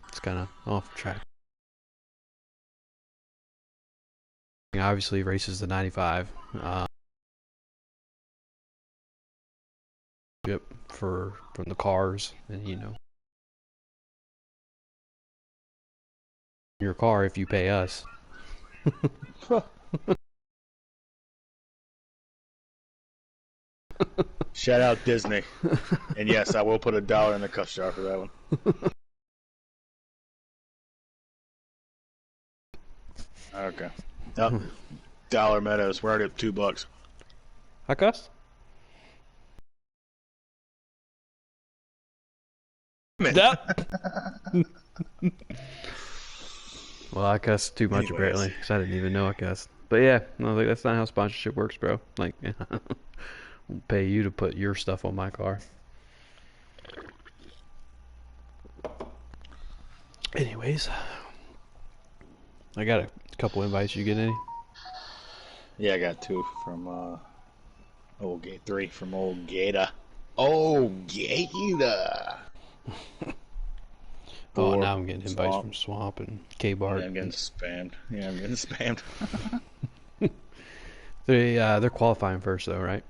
It's kind of off track. Obviously, races the 95. Yep, from the cars, and you know, your car if you pay us. Shout out Disney. And yes, I will put $1 in the cuss jar for that one. Okay. Oh, Dollar Meadows. We're already up $2. I cuss? That. Well, I cussed too much apparently, because I didn't even know I cussed. But yeah, no, like, that's not how sponsorship works, bro. Like, I'll pay you to put your stuff on my car. Anyways, I got a couple invites. You get any? Yeah, I got 2 from old Gate 3 from old Gator. Oh, Gator. Oh, now I'm getting invites from Swamp and K-Bart. Yeah, I'm getting spammed. Yeah, I'm getting spammed. They're qualifying first though, right?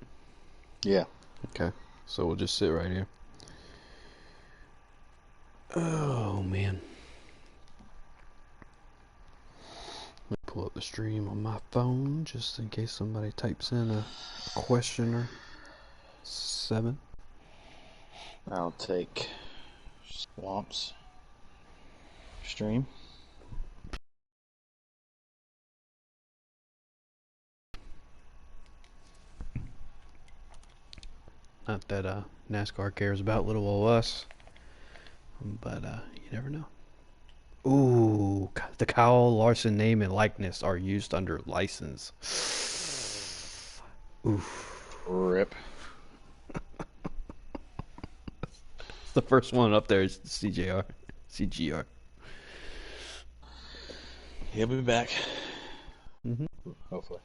Yeah. Okay. So we'll just sit right here. Oh man. Let me pull up the stream on my phone just in case somebody types in a question or 7. I'll take Swamp's stream. Not that NASCAR cares about little old us, but you never know. Ooh, the Kyle Larson name and likeness are used under license. Oof. Rip. The first one up there is CGR. He'll be back. Mm-hmm. Hopefully.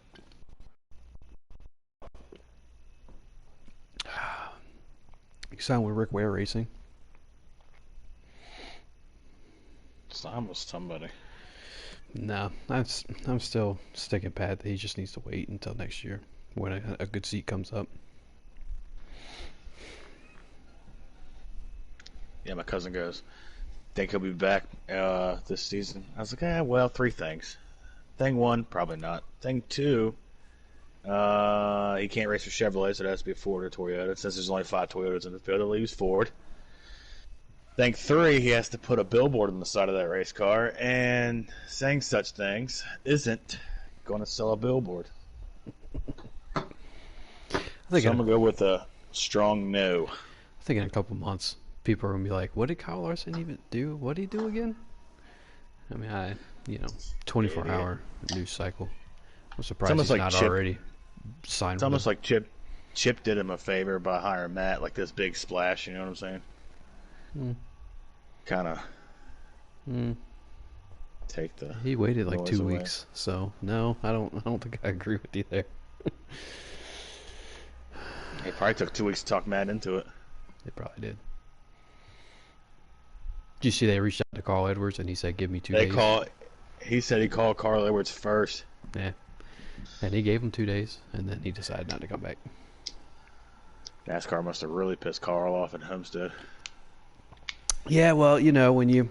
You signed with Rick Ware Racing. Sign with somebody. No, I'm still sticking pat that he just needs to wait until next year when a good seat comes up. Yeah, my cousin goes, think he'll be back this season. I was like, well, 3 things. Thing 1, probably not. Thing 2, he can't race for Chevrolet, so it has to be a Ford or Toyota. Since there's only 5 Toyotas in the field, he'll use Ford. Thing 3, he has to put a billboard on the side of that race car, and saying such things isn't going to sell a billboard. So I'm going to go with a strong no. I think in a couple months, people are going to be like, what did Kyle Larson even do? What did he do again? I mean, 24-hour news cycle. I'm surprised he's not already signed. It's almost like Chip did him a favor by hiring Matt, like this big splash. You know what I'm saying? Kind of. Take the. He waited like 2 away. weeks, so no, I don't think I agree with you there. He probably took 2 weeks to talk Matt into it. They probably did. Did you see they reached out to Carl Edwards and he said, "Give me 2 days." He said he called Carl Edwards first. Yeah, and he gave him 2 days, and then he decided not to come back. NASCAR must have really pissed Carl off at Homestead. Yeah, well, when you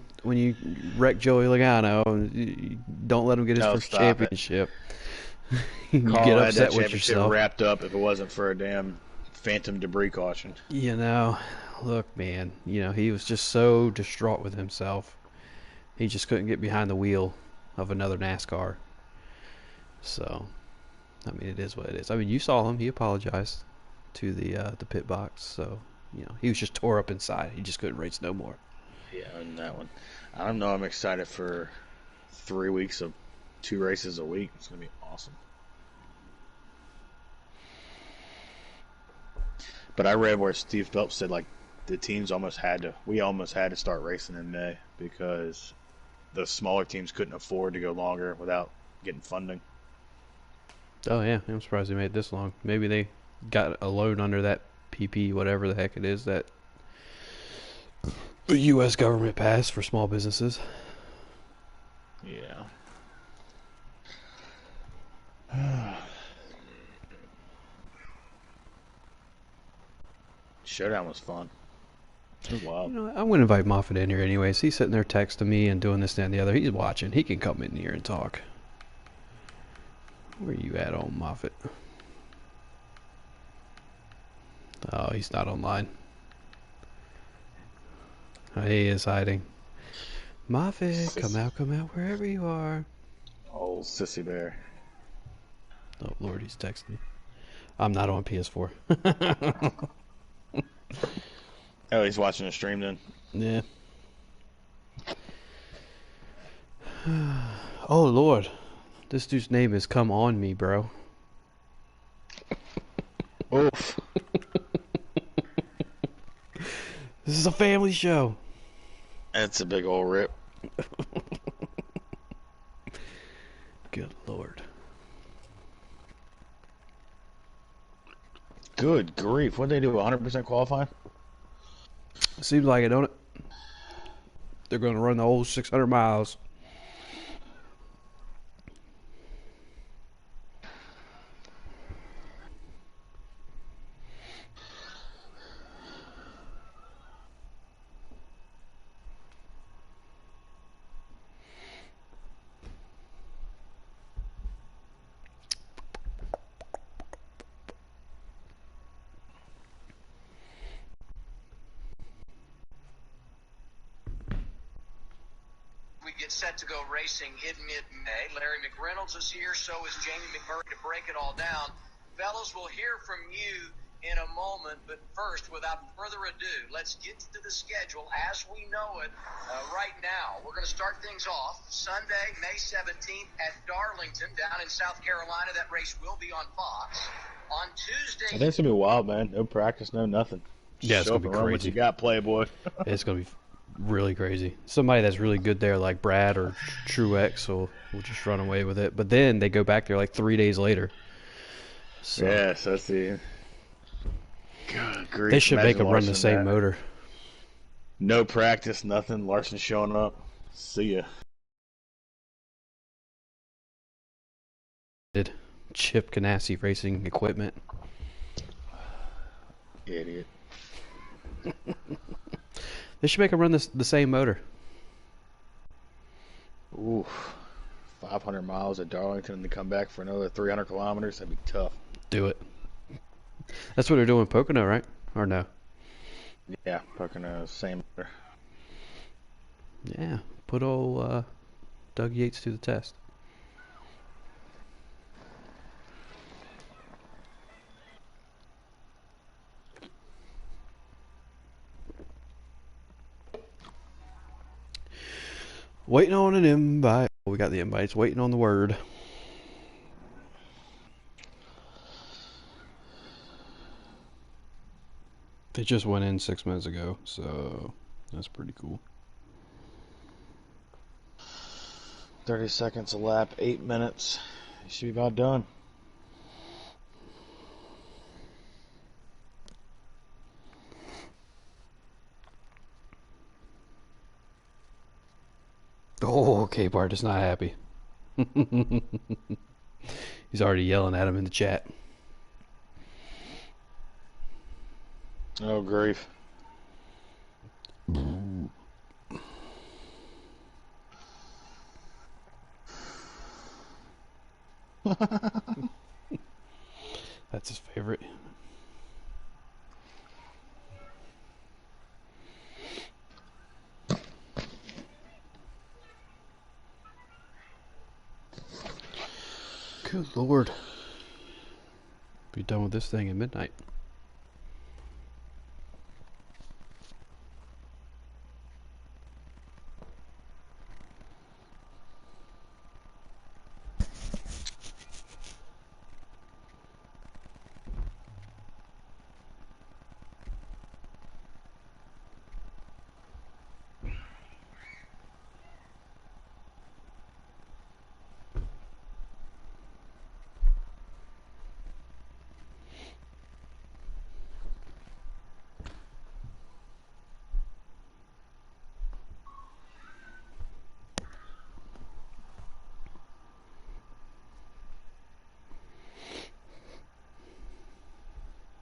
wreck Joey Logano, you don't let him get his first championship. You Carl get had upset that with championship yourself. wrapped up if it wasn't for a damn phantom debris caution. Look, man, he was just so distraught with himself. He just couldn't get behind the wheel of another NASCAR. So, I mean, it is what it is. I mean, you saw him. He apologized to the pit box. So, he was just tore up inside. He just couldn't race no more. Yeah, and that one. I don't know. I'm excited for 3 weeks of 2 races a week. It's going to be awesome. But I read where Steve Phelps said, like, we almost had to start racing in May because the smaller teams couldn't afford to go longer without getting funding. Oh, yeah. I'm surprised they made it this long. Maybe they got a load under that PP, whatever the heck it is, that The U.S. government passed for small businesses. Yeah. Showdown was fun. It was You wild. know, I'm going to invite Moffat in here anyways. He's sitting there texting me and doing this, that, and the other. He's watching. He can come in here and talk. Where you at, old Moffat? Oh, he's not online. Oh, he is hiding. Moffat, come out, wherever you are. Old sissy bear. Oh, Lord, he's texting me. I'm not on PS4. Oh, he's watching the stream then. Yeah. Oh, Lord. This dude's name is Come On Me, bro. Oof. This is a family show. That's a big old rip. Good Lord. Good grief. What did they do? 100% qualifying? Seems like it, don't it? They're going to run the whole 600 miles. We get set to go racing in mid-May. Larry McReynolds is here, so is Jamie McMurray to break it all down. Fellas, we'll hear from you in a moment, but first, without further ado, let's get to the schedule as we know it right now. We're going to start things off Sunday, May 17th at Darlington down in South Carolina. That race will be on Fox. On Tuesday... I think it's going to be wild, man. No practice, no nothing. Yeah, it's Show going to up be and run what crazy. you got, Playboy. It's going to be really crazy. Somebody that's really good there, like Brad or Truex, will just run away with it. But then they go back there like 3 days later. So Yes, that's the... God grief. they should make Imagine them run the Larson same that. motor. No practice, nothing. Larson showing up. See ya. Chip Ganassi Racing Equipment. Idiot. They should make them run the same motor. Oof. 500 miles at Darlington and to come back for another 300 kilometers. That'd be tough. Do it. That's what they're doing in Pocono, right? Or no? Yeah, Pocono, same. Yeah. Put old Doug Yates to the test. Waiting on an invite. We got the invites. Waiting on the word. They just went in 6 minutes ago, so that's pretty cool. 30 seconds a lap, 8 minutes. You should be about done. Oh, K-Bart is not happy. He's already yelling at him in the chat. Oh, grief. That's his favorite. Good Lord. Be done with this thing at midnight.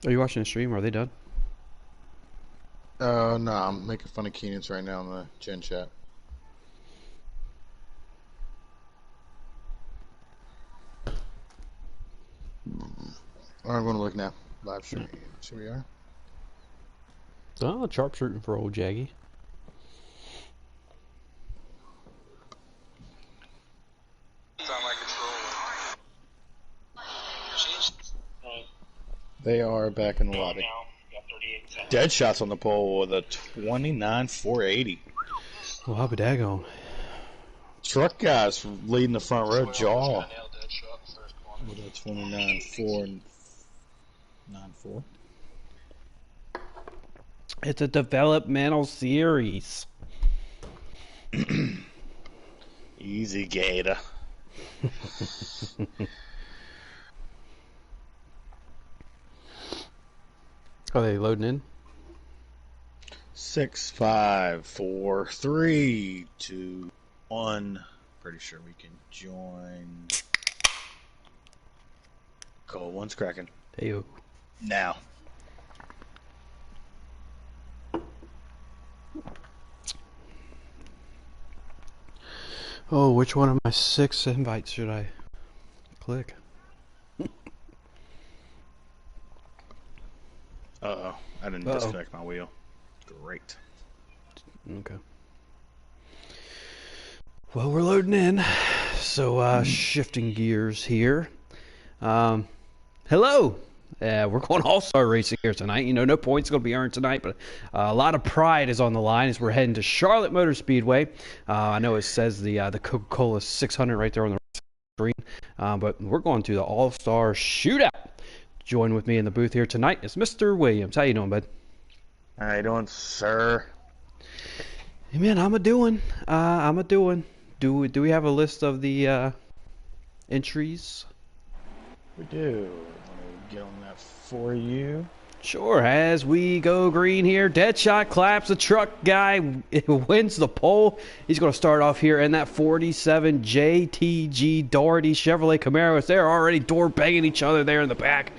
Are you watching the stream? Are they done? No, I'm making fun of Keenan's right now in the Gen chat. Alright, I'm going to look now. Live stream. Here we are. Oh, sharpshooting for old Jaggy. They are back in the lobby. Dead shots on the pole with a 29,480. Well, I'll be daggone. Truck guys leading the front row. Jaw with a 29,494. It's a developmental series. Easy, Gator. Are they loading in? 6, 5, 4, 3, 2, 1. Pretty sure we can join. Cold one's cracking. Hey-o. Now. Oh, which one of my 6 invites should I click? Uh-oh. I didn't disconnect my wheel. Great. Okay. Well, we're loading in. So, shifting gears here. Hello! We're going All-Star Racing here tonight. You know, no points going to be earned tonight, but a lot of pride is on the line as we're heading to Charlotte Motor Speedway. I know it says the Coca-Cola 600 right there on the screen, but we're going to the All-Star Shootout. Join with me in the booth here tonight is Mr. Williams. How you doing, bud? How you doing, sir? Hey, man, I'm a doing. Do we have a list of the entries? We do. Let me get on that for you. Sure. As we go green here, Deadshot claps. The truck guy wins the pole. He's going to start off here in that 47 JTG Doherty Chevrolet Camaro. They're already door banging each other there in the back.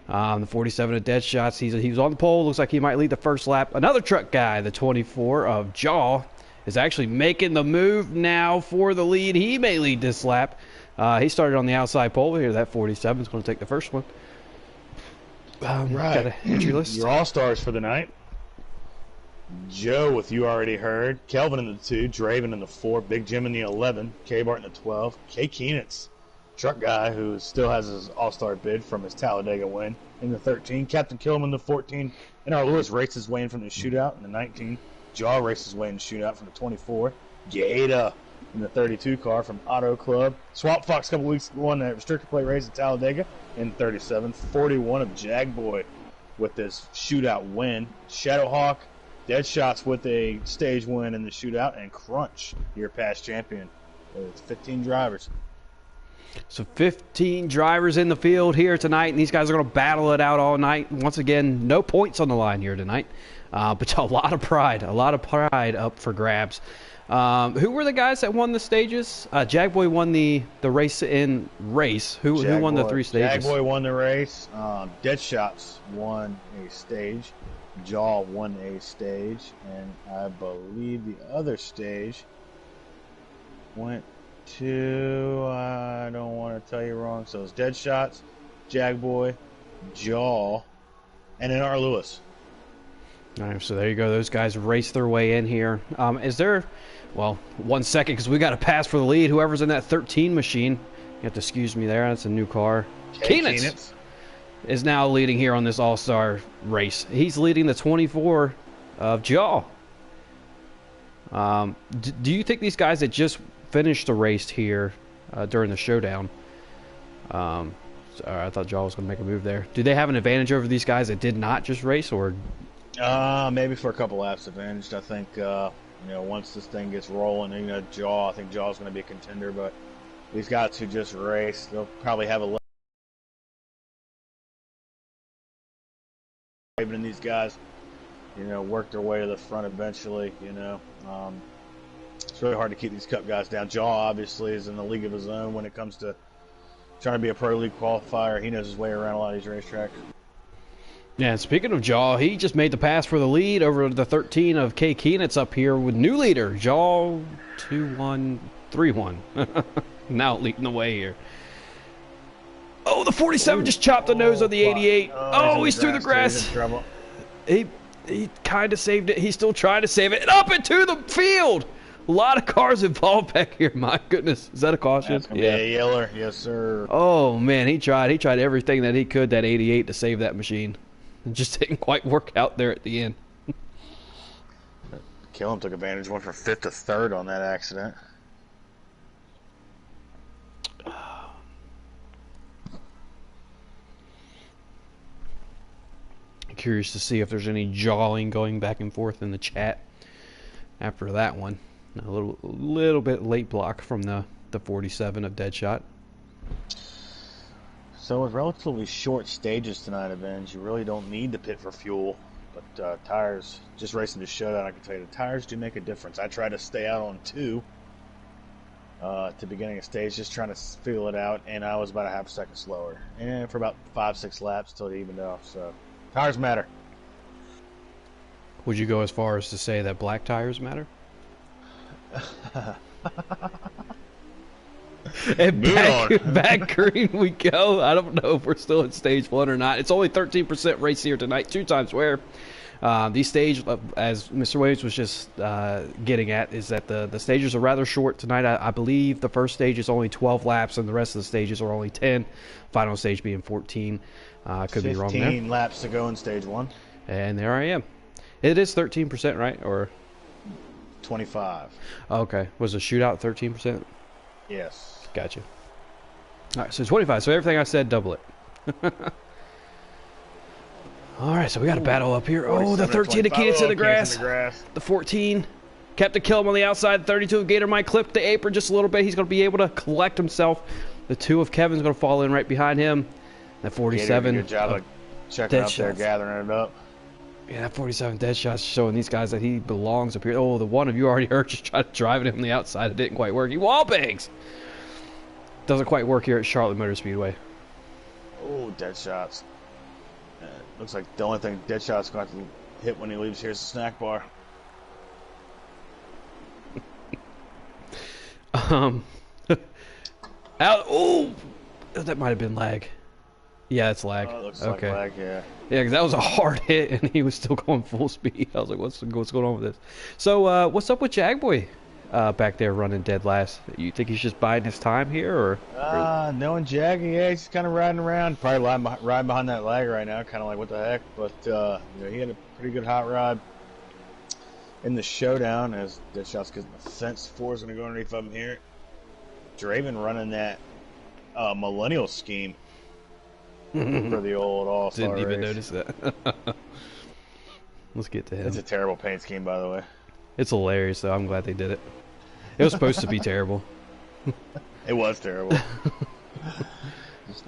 The 47 of Deadshots. He was on the pole. Looks like he might lead the first lap. Another truck guy, the 24 of Jaw, is actually making the move now for the lead. He may lead this lap. He started on the outside pole here. That 47 is going to take the first one. Right. Got an entry list. Your all-stars for the night. Joe with You Already Heard. Kelvin in the 2. Draven in the 4. Big Jim in the 11. K-Bart in the 12. K. Keenitz, truck guy who still has his all-star bid from his Talladega win, in the 13. Captain Killam in the 14. NARL Lewis races way in from the shootout in the 19. Jaw races way in the shootout from the 24. Gator in the 32 car from Auto Club. Swamp Fox a couple weeks ago won that restrictor plate race at Talladega in 37. 41 of Jagboy with this shootout win. Shadowhawk, Dead Shots with a stage win in the shootout, and Crunch, your past champion. It's 15 drivers. So 15 drivers in the field here tonight, and these guys are going to battle it out all night. Once again, no points on the line here tonight, but a lot of pride up for grabs. Who were the guys that won the stages? Jagboy won the race in race. Who won the 3 stages? Jagboy won the race. Dead Shots won a stage. Jaw won a stage, and I believe the other stage went to, I don't want to tell you wrong, so it's Dead Shots, Jagboy, Jaw, and then NARL Lewis. All right, so there you go. Those guys race their way in here. Is there, well, 1 second, because we got to pass for the lead. Whoever's in that 13 machine, you have to excuse me there. That's a new car. Keenitz is now leading here on this All-Star race. He's leading the 24 of Jaw. Do you think these guys that just finished the race here during the showdown, sorry, I thought Jaw was going to make a move there. Do they have an advantage over these guys that did not just race, or? Maybe for a couple laps advantaged. I think, once this thing gets rolling, I think Jaw's going to be a contender, but these guys who just raced, they'll probably have a and these guys, work their way to the front eventually, It's really hard to keep these cup guys down. Jaw obviously is in the league of his own when it comes to trying to be a pro league qualifier. He knows his way around a lot of these racetracks. Yeah, and speaking of Jaw, he just made the pass for the lead over the 13 of K. Keenitz up here with new leader, Jaw 2-1-3-1. Now leading the way here. Oh, the 47 just chopped the nose of the 88. Oh, he's through the grass. He kind of saved it. He's still trying to save it. And up into the field. A lot of cars involved back here. My goodness. Is that a caution? That's gonna be a yeller. Yes, sir. Oh, man. He tried everything that he could, that 88, to save that machine. It just didn't quite work out there at the end. Killam took advantage, went from 5th to 3rd on that accident. Curious to see if there's any jawing going back and forth in the chat after that one. A little bit late block from the 47 of Deadshot. So with relatively short stages tonight, Avenge, you really don't need to pit for fuel. But tires, just racing the showdown, I can tell you the tires do make a difference. I try to stay out on 2 at the beginning of stage, just trying to feel it out, and I was about a half a second slower. And for about 5-6 laps till it evened off, so tires matter. Would you go as far as to say that black tires matter? And back green we go. I don't know if we're still in stage 1 or not. It's only 13% race here tonight, 2 times wear. These stage, as Mr. Williams was just getting at, is that the stages are rather short tonight. I believe the first stage is only 12 laps and the rest of the stages are only 10. Final stage being 14. Could be wrong there. 15 laps to go in stage 1. And there I am. It is 13%, right? Or 25. Okay. Was the shootout 13%? Yes. Gotcha. All right, so 25. So everything I said, double it. All right, so we got a battle up here. Oh, the 13 to Keenitz in the grass. The 14. Captain Killam on the outside. 32 of Gator might clip the apron just a little bit. He's going to be able to collect himself. The 2 of Kevin's going to fall in right behind him. That 47. Good job of checking up there, gathering it up. Yeah, that 47 dead shot's showing these guys that he belongs up here. Oh, the one of you already heard just tried to drive it on the outside. It didn't quite work. He wall bangs. Doesn't quite work here at Charlotte Motor Speedway. Oh, dead shots. Looks like the only thing dead shot's going to have to hit when he leaves here is the snack bar. Out. Oh, that might have been lag. Yeah, it's lag. Oh, it looks okay. like lag, yeah. Yeah, because that was a hard hit, and he was still going full speed. I was like, what's going on with this? So, what's up with Jagboy back there running dead last? You think he's just biding his time here, or? Knowing Jaggy, yeah, he's kind of riding around. Probably riding behind that lag right now, kind of like, what the heck? But, you know, he had a pretty good hot rod in the showdown as Deadshot's getting the fence. 4 is going to go underneath of him here. Draven running that millennial scheme. For the old All-Star Race. Didn't even notice that. Let's get to him. It's a terrible paint scheme, by the way. It's hilarious, though. I'm glad they did it. It was supposed to be terrible. It was terrible.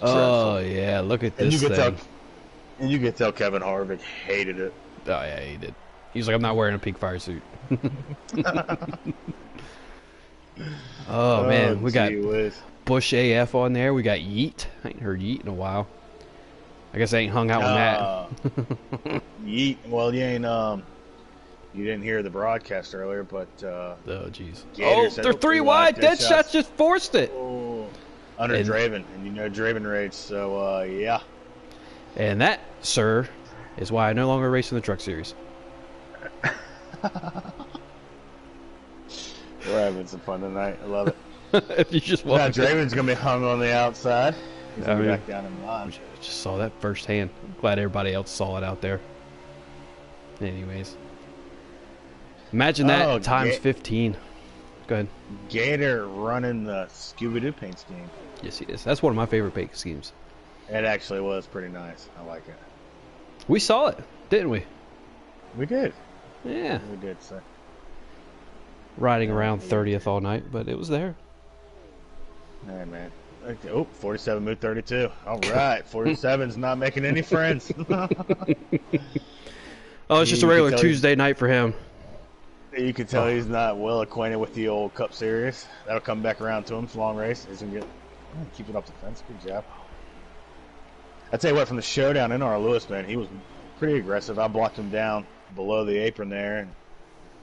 Oh, yeah. Look at this thing. And you could tell Kevin Harvick hated it. Oh, yeah, he did. He was like, I'm not wearing a pink fire suit. Oh, man. We got Bush AF on there. We got Yeet. I ain't heard Yeet in a while. I guess I ain't hung out with Matt. Yeet. Well, you ain't. You didn't hear the broadcast earlier, but. Oh, jeez. Oh, they're 3 wide. Deadshot just forced it. Oh, under Draven, and you know Draven rage. So, yeah. And that, sir, is why I no longer race in the Truck Series. We're having some fun tonight. I love it. If you just now Draven's gonna be hung on the outside. He's gonna be back down in line. Just saw that firsthand. Glad everybody else saw it out there. Anyways, imagine that times 15. Go ahead. Gator running the Scooby-Doo paint scheme. Yes, he is. That's one of my favorite paint schemes. It actually was pretty nice. I like it. We saw it, didn't we? We did. Yeah. We did. So. Riding around 30th all night, but it was there. Hey, man. Oh, 47 moved 32. All right. 47's not making any friends. Oh, it's just a regular Tuesday night for him. You can tell he's not well acquainted with the old Cup Series. That'll come back around to him. It's a long race. He's going to keep it off the fence. Good job. I tell you what, from the showdown in our Lewis, man, he was pretty aggressive. I blocked him down below the apron there, and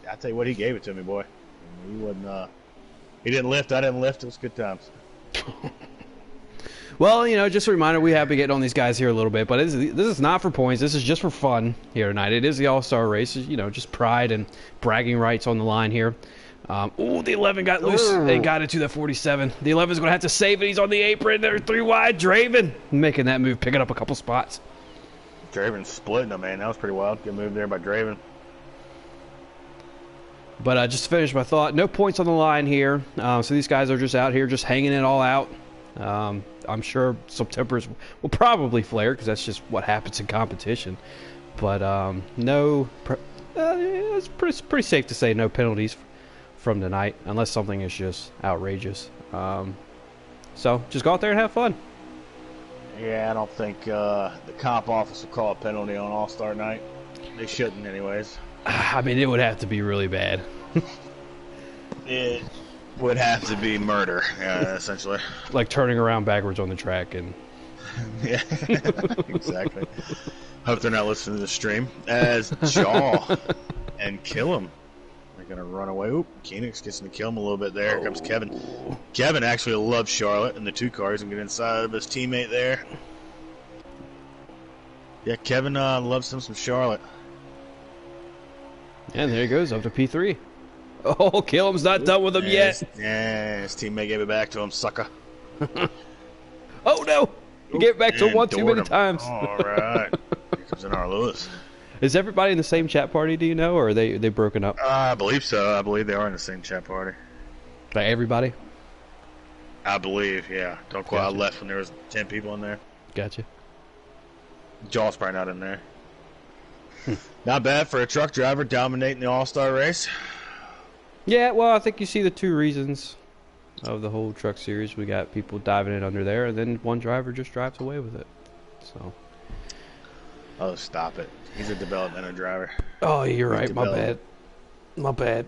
I tell you what, he gave it to me, boy. He wasn't. He didn't lift. I didn't lift. It was good times. Well, you know, just a reminder, we have been getting on these guys here a little bit, but this is not for points. This is just for fun here tonight. It is the All-Star Race. You know, just pride and bragging rights on the line here. Ooh, the 11 got loose and got into the 47. The 11's going to have to save it. He's on the apron. They're 3 wide. Draven making that move, picking up a couple spots. Draven splitting them, man. That was pretty wild. Good move there by Draven. But just to finish my thought, no points on the line here. So these guys are just out here just hanging it all out. I'm sure some tempers will probably flare because that's just what happens in competition. But it's pretty safe to say no penalties from tonight unless something is just outrageous. So just go out there and have fun. Yeah, I don't think the comp office will call a penalty on All-Star night. They shouldn't anyways. I mean, it would have to be really bad. It would have to be murder, essentially. Like turning around backwards on the track and... Yeah, exactly. Hope they're not listening to the stream. As Jaw and kill him. They're going to run away. Oop, Phoenix gets to kill him a little bit there. Here comes Kevin. Kevin actually loves Charlotte in the 2 cars and get inside of his teammate there. Yeah, Kevin loves him some Charlotte. And there he goes, up to P3. Oh, Killam's not done with him yet. Yeah, his teammate gave it back to him, sucker. Oh, no. He gave it back to him one too many times. All right. Here comes NARL Lewis. Is everybody in the same chat party, do you know, or are they broken up? I believe so. I believe they are in the same chat party. Like everybody? I believe, yeah. Don't quite. Gotcha. I left when there was 10 people in there. Gotcha. Jaw's probably not in there. Not bad for a truck driver dominating the All-Star race. Yeah, well, I think you see the 2 reasons of the whole truck series. We got people diving in under there, and then one driver just drives away with it. So. Oh, stop it. He's a developmental driver. Oh, you're right. My bad. My bad.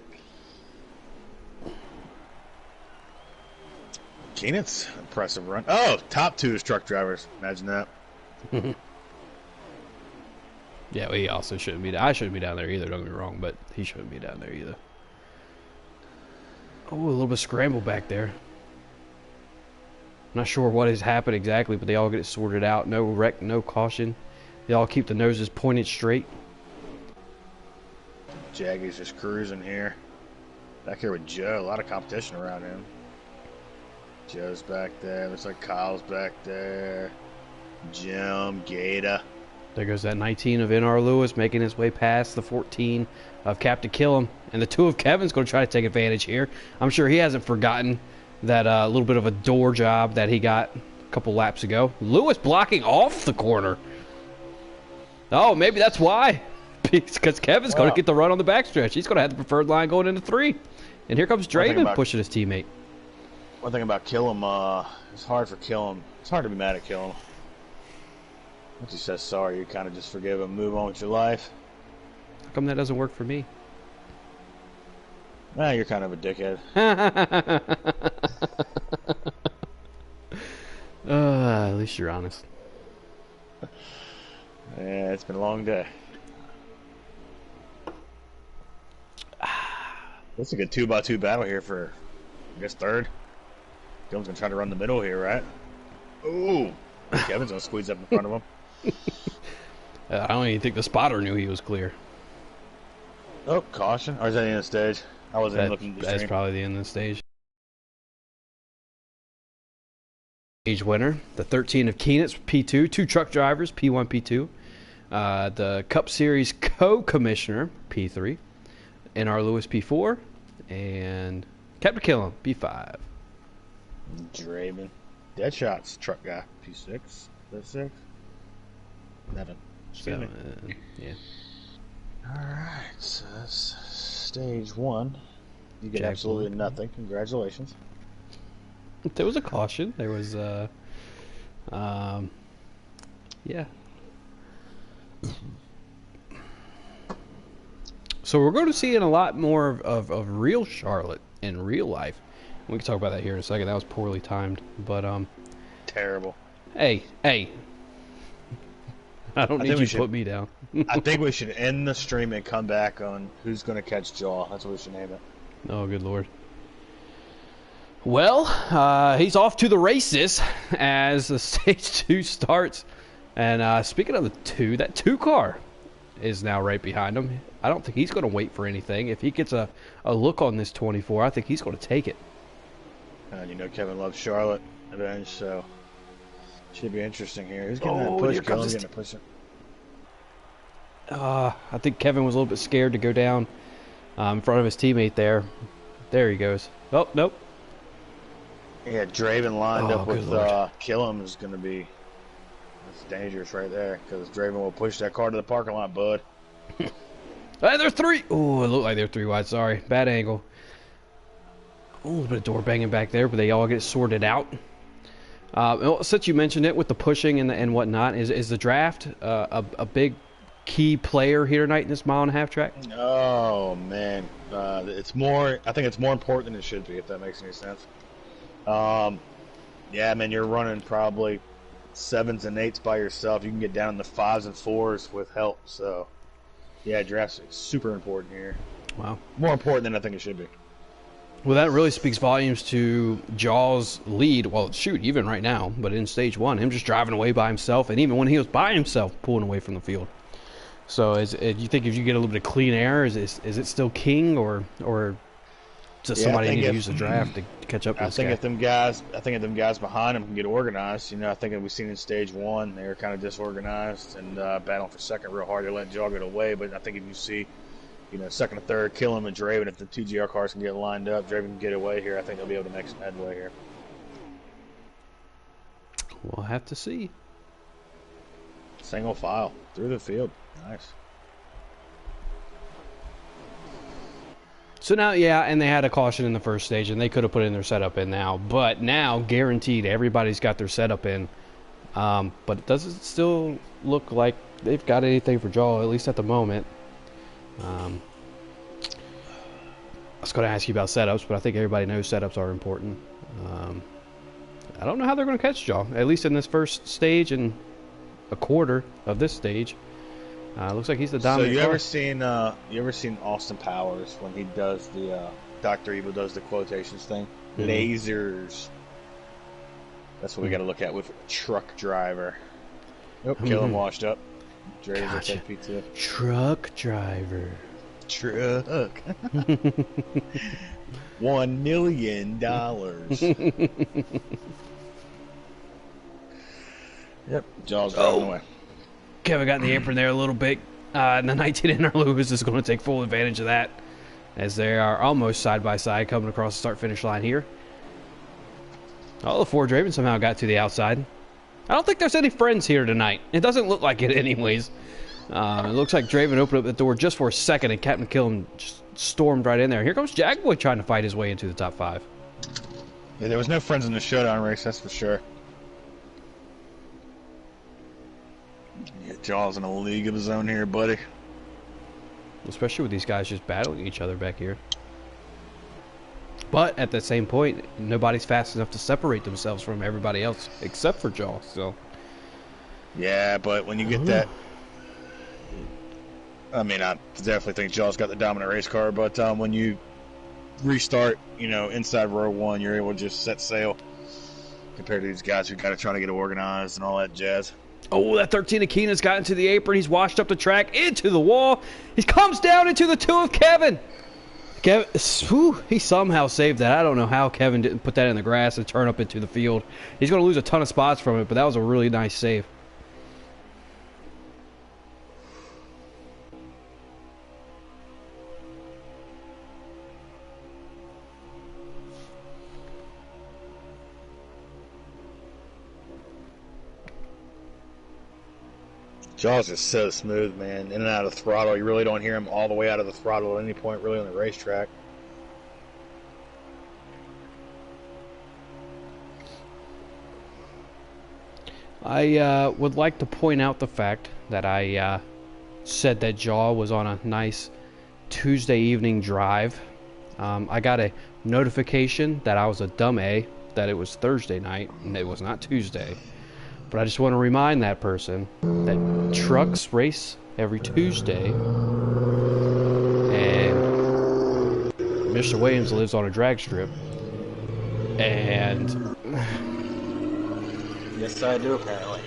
Keenan's impressive run. Oh, top 2 is truck drivers. Imagine that. Yeah, well, he also shouldn't be. I shouldn't be down there either. Don't get me wrong, but he shouldn't be down there either. Oh, a little bit of scramble back there. Not sure what has happened exactly, but they all get it sorted out. No wreck, no caution. They all keep the noses pointed straight. Jaggy's just cruising here. Back here with Joe. A lot of competition around him. Joe's back there. Looks like Kyle's back there. Jim, Gata. There goes that 19 of NR Lewis making his way past the 14 of Captain Killam. And the 2 of Kevin's going to try to take advantage here. I'm sure he hasn't forgotten that little bit of a door job that he got a couple laps ago. Lewis blocking off the corner. Oh, maybe that's why. Because Kevin's going to get the run on the backstretch. He's going to have the preferred line going into 3. And here comes Draven pushing his teammate. One thing about Killam, it's hard for Killam. It's hard to be mad at Killam. Once he says sorry, you kind of just forgive him, move on with your life. How come that doesn't work for me? Well, you're kind of a dickhead. At least you're honest. Yeah, it's been a long day. That's a good 2x2 battle here for, I guess, 3rd. Dylan's going to try to run the middle here, right? Ooh. Kevin's going to squeeze up in front of him. I don't even think the spotter knew he was clear. Oh, caution. Or is that the end of the stage? I wasn't even looking at the stream. That's probably the end of the stage. Stage winner, the 13 of Keenitz, P2. 2 truck drivers, P1, P2. The Cup Series co-commissioner, P3. NR Lewis, P4. And Captain Killam, P5. Draven. Deadshots, truck guy, P6. Is that 6? 7. Yeah. Alright, so that's stage 1. You get absolutely nothing. Congratulations. There was a caution. There was, yeah. So we're going to see a lot more of real Charlotte in real life. We can talk about that here in a second. That was poorly timed, but terrible. Hey. I don't I need think you we to should- put me down. I think we should end the stream and come back on who's going to catch Jaw. That's what we should name it. Oh, good lord. Well, he's off to the races as the stage 2 starts. And speaking of the 2, that 2 car is now right behind him. I don't think he's going to wait for anything. If he gets a look on this 24, I think he's going to take it. And you know Kevin loves Charlotte Revenge, so should be interesting here. Who's getting Oh, that push? here comes Killen's this getting a push. I think Kevin was a little bit scared to go down in front of his teammate there. There he goes. Oh, nope. Yeah, Draven lined Oh, up good with lord. Killam is going to be that's dangerous right there because Draven will push that car to the parking lot, bud. Hey, they're 3. Oh, it looked like they're 3 wide. Sorry. Bad angle. A little bit of door banging back there, but they all get sorted out. Well, since you mentioned it with the pushing and whatnot, is the draft a big key player here tonight in this 1.5 mile track? Oh man, it's more. I think it's more important than it should be. If that makes any sense. Yeah, man, you're running probably 7s and 8s by yourself. You can get down in the 5s and 4s with help. So, yeah, draft's super important here. Wow. More important than I think it should be. Well, that really speaks volumes to Jaw's lead. Well, shoot, even right now, but in stage 1, him just driving away by himself, and even when he was by himself, pulling away from the field. So, you think if you get a little bit of clean air, is it still king, or does somebody need to use the draft to catch up to I this think guy? if them guys behind him can get organized, I think that we've seen in stage 1, they were kind of disorganized and battling for second real hard. They're letting Jaw get away, but I think if you see, second and third, kill him and Draven, if the 2 GR cars can get lined up, Draven can get away here. I think they'll be able to make some headway here. We'll have to see. Single file through the field. Nice. So now, yeah, and they had a caution in the first stage, and they could have put in their setup in now. But now, guaranteed, everybody's got their setup in. But it doesn't still look like they've got anything for Jaw, at least at the moment. I was going to ask you about setups, but I think everybody knows setups are important. I don't know how they're going to catch Jaw, at least in this first stage and a quarter of this stage. Looks like he's the dominant. So car. you ever seen Austin Powers when he does the Dr. Evil does the quotations thing? Mhm. Lasers. That's what we got to look at with truck driver. Nope, kill him washed up. Draven's Gotcha. at P2. Truck driver. Truck. $1 million. Yep, Jaws driving away. Kevin got in the apron there a little bit. And the 19 NARL Lewis is going to take full advantage of that, as they are almost side by side coming across the start-finish line here. Oh, the Ford Draven somehow got to the outside. I don't think there's any friends here tonight. It doesn't look like it anyways. It looks like Draven opened up the door just for a second, and Captain Killen just stormed right in there. Here comes Jackboy trying to fight his way into the top 5. Yeah, there was no friends in the showdown race, that's for sure. Yeah, Jaws in a league of his own here, buddy. Especially with these guys just battling each other back here. But at the same point, nobody's fast enough to separate themselves from everybody else except for Jaw. So Yeah, but when you get that, I mean, I definitely think Jaws got the dominant race car, but when you restart, inside row 1, you're able to just set sail compared to these guys who got to try to get organized and all that jazz. oh, that 13 Akina's got into the apron. He's washed up the track into the wall. He comes down into the 2 of Kevin. Kevin, whew, he somehow saved that. I don't know how Kevin didn't put that in the grass and turn up into the field. He's going to lose a ton of spots from it, but that was a really nice save. Jaws is so smooth, man. In and out of the throttle. You really don't hear him all the way out of the throttle at any point, really, on the racetrack. I would like to point out the fact that I said that Jaw was on a nice Tuesday evening drive. I got a notification that I was a dumb A, that it was Thursday night, and it was not Tuesday. But I just want to remind that person that trucks race every Tuesday, and Mr. Williams lives on a drag strip, and Yes, I do, apparently.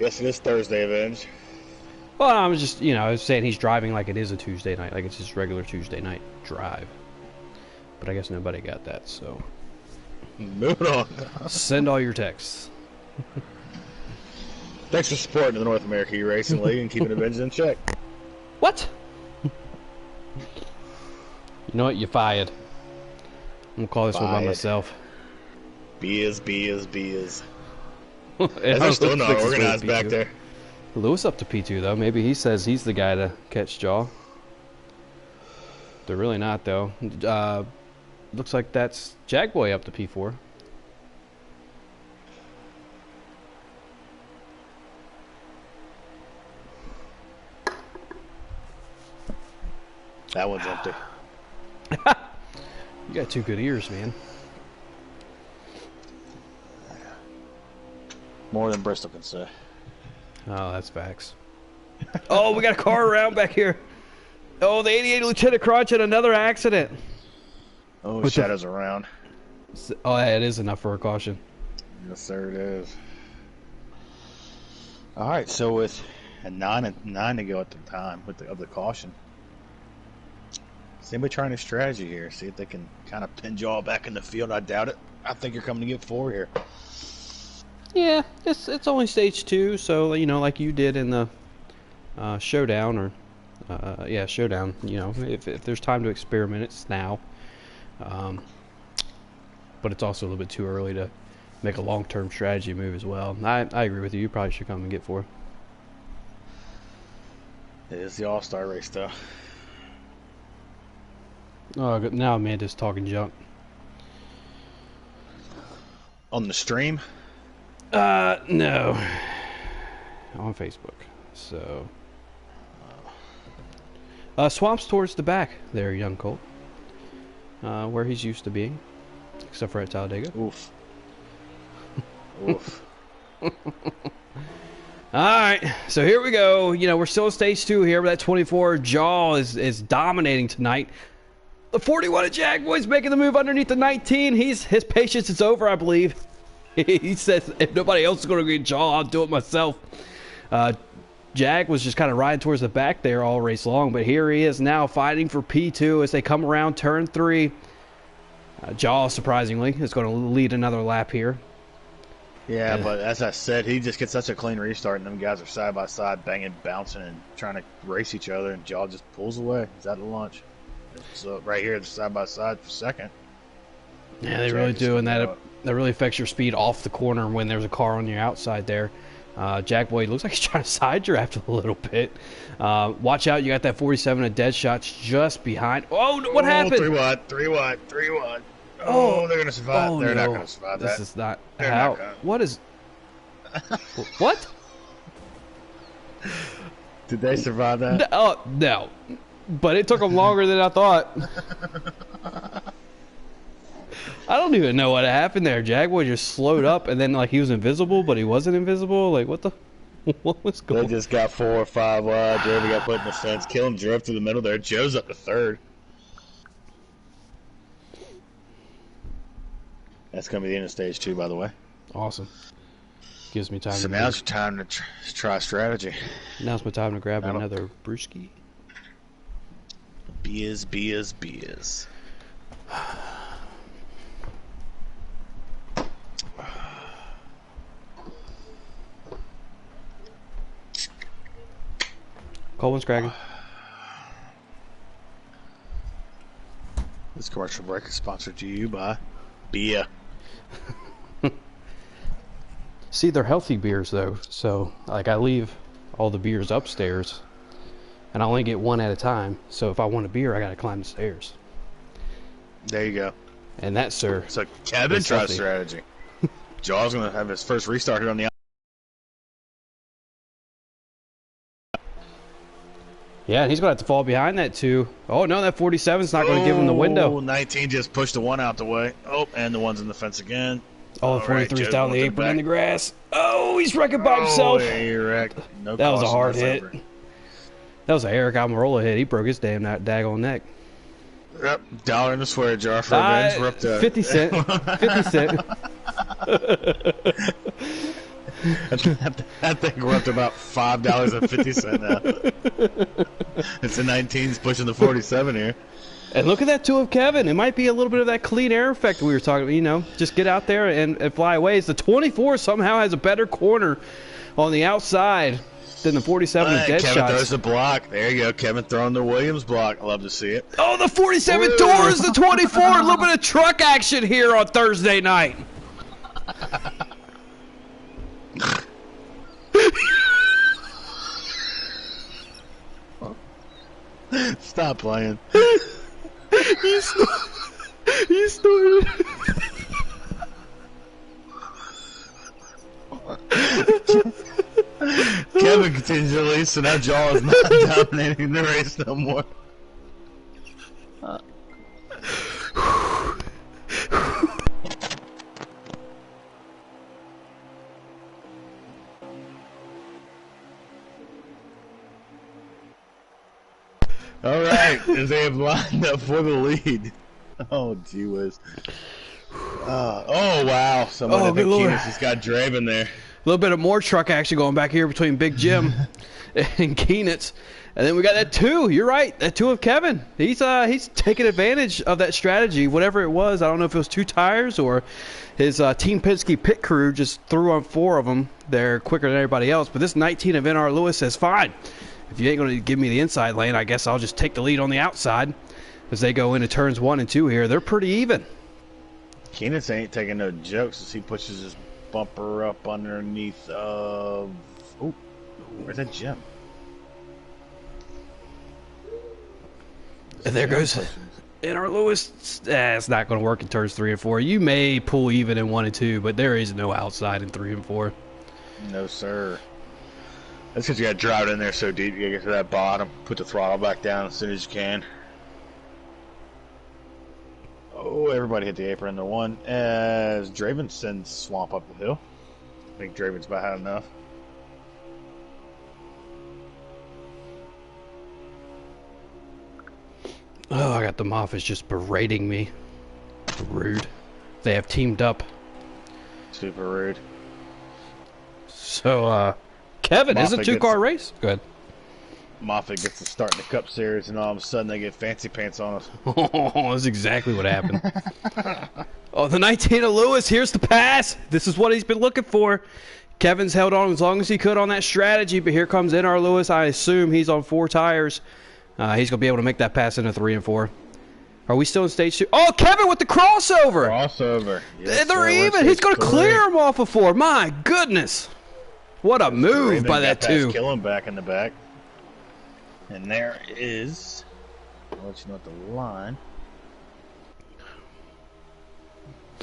Yes, it is Thursday, Avenge. well, I was just, I was saying he's driving like it is a Tuesday night, like it's his regular Tuesday night drive. But I guess nobody got that, so Moving on. send all your texts. Thanks for supporting the North America eRacing League and keeping Avenge in check. What? You know what? You fired. I'm gonna call this one by Fired. myself. Beers. And They're still not Lewis is organized with back P2. there. Lewis up to P2 though. Maybe he says he's the guy to catch Jaw. They're really not though. Looks like that's Jagboy up to P4. That one's empty. You got two good ears, man. More than Bristol can say. Oh, that's facts. Oh, we got a car around back here. Oh, the 88 Lieutenant Crunch had another accident. Oh, What the- shadows around. Oh, yeah, it is enough for a caution. Yes, sir, it is. All right, so with a nine to go at the time of the caution, is anybody trying a strategy here? See if they can kind of pin Jaw back in the field. I doubt it. I think you're coming to get 4 here. Yeah, it's only stage 2, so like you did in the showdown, or showdown. If there's time to experiment, it's now. But it's also a little bit too early to make a long-term strategy move as well. I agree with you. You probably should come and get 4. It is the All-Star Race, though. Oh, good. Now Amanda's talking junk. On the stream? No. On Facebook. So. Swamp's towards the back there, young Colt. Where he's used to being. Except for at Talladega. Oof. Oof. Alright, so here we go. We're still at stage 2 here, but that 24 Jaw is dominating tonight. The 41 of Jagboy's making the move underneath the 19. His patience is over, I believe. He says, if nobody else is going to get Jaw, I'll do it myself. Jag was just kind of riding towards the back there all race long, but here he is now fighting for P2 as they come around turn 3. Jaw, surprisingly, is going to lead another lap here. Yeah, but as I said, he just gets such a clean restart, and them guys are side by side, banging, bouncing, and trying to race each other, and Jaw just pulls away. He's out of lunch. So right here, side by side for second. Yeah, they really do, and that really affects your speed off the corner when there's a car on your outside there. Jack Boyd looks like he's trying to side draft a little bit. Watch out, you got that 47 of dead shots just behind. Oh, what happened? 3 wide. Oh, they're going to survive. They're not going to survive that. This is not They're how. not gonna. What is. What? Did they survive that? No. But it took them longer than I thought. I don't even know what happened there. Jaguar just slowed up, and then he was invisible, but he wasn't invisible. What the? What was going on? They just got 4 or 5 wide. Jovi got put in the fence. Killing drove through the middle there. Joe's up to 3rd. That's going to be the end of stage 2, by the way. Awesome. Gives me time. So now it's your time to try strategy. Now's my time to grab another brewski. Beers. Cold one's cracking. This commercial break is sponsored to you by beer. See, they're healthy beers though, so I leave all the beers upstairs, and I only get one at a time. So if I want a beer, I gotta climb the stairs. There you go. And that, sir. So Kevin is tries healthy. strategy. Jaw's gonna have his first restart here on the. Yeah, and he's going to have to fall behind that 2. Oh, no, that 47's not going to give him the window. 19 just pushed the 1 out the way. Oh, and the 1's in the fence again. Oh, the 43's down the apron in the grass. Oh, he's wrecking by himself. Yeah, you're wrecked. No that was a hard hit. Over. That was an Eric Almirola hit. He broke his damn daggone neck. Yep, $1 in the swear jar for revenge. We're up to 50 cents. 50 cents. I think we're up to about $5.50 now. It's the 19s pushing the 47 here. And look at that 2 of Kevin. It might be a little bit of that clean air effect we were talking about. You know, just get out there and fly away. The 24 somehow has a better corner on the outside than the 47 with dead Kevin shots. throws the block. There you go. Kevin throwing the Williams block. I love to see it. Oh, the 47 tours the 24. A little bit of truck action here on Thursday night. Stop playing. He started. Kevin continues to lead, so now Jaw is not dominating the race no more. All right, as they have lined up for the lead. Oh, gee whiz. Oh, wow. Someone I think Keenis has got Draven there. A little bit of more truck action going back here between Big Jim and Keenitz. And then we got that 2. You're right. That 2 of Kevin. He's taking advantage of that strategy, whatever it was. I don't know if it was 2 tires or his Team Penske pit crew just threw on 4 of them. They're quicker than everybody else. But this 19 of NR Lewis says, fine. If you ain't going to give me the inside lane, I guess I'll just take the lead on the outside. As they go into turns 1 and 2 here, they're pretty even. Keenitz ain't taking no jokes as he pushes his bumper up underneath of... Oh, where's that Jim? And there goes NR Lewis. It's not going to work in turns 3 and 4. You may pull even in 1 and 2, but there is no outside in 3 and 4. No, sir. That's because you got to drive it in there so deep. You got to get to that bottom. Put the throttle back down as soon as you can. Oh, everybody hit the apron in the 1 as Draven sends Swamp up the hill. I think Draven's about had enough. Oh, I got the Moffitt's just berating me. Rude. They have teamed up. Super rude. So, Kevin, is a 2-car race? Go ahead. Moffitt gets to start in the Cup Series, and all of a sudden they get fancy pants on us. Oh, that's exactly what happened. Oh, the 19 of Lewis. Here's the pass. This is what he's been looking for. Kevin's held on as long as he could on that strategy, but here comes NR Lewis. I assume he's on 4 tires. He's going to be able to make that pass into 3 and 4. Are we still in stage 2? Oh, Kevin with the crossover. Crossover. Yes, they're even. He's going to clear him off of 4. My goodness. What a move by that 2. Kill him back in the back. And there is, I'll let you know at the line.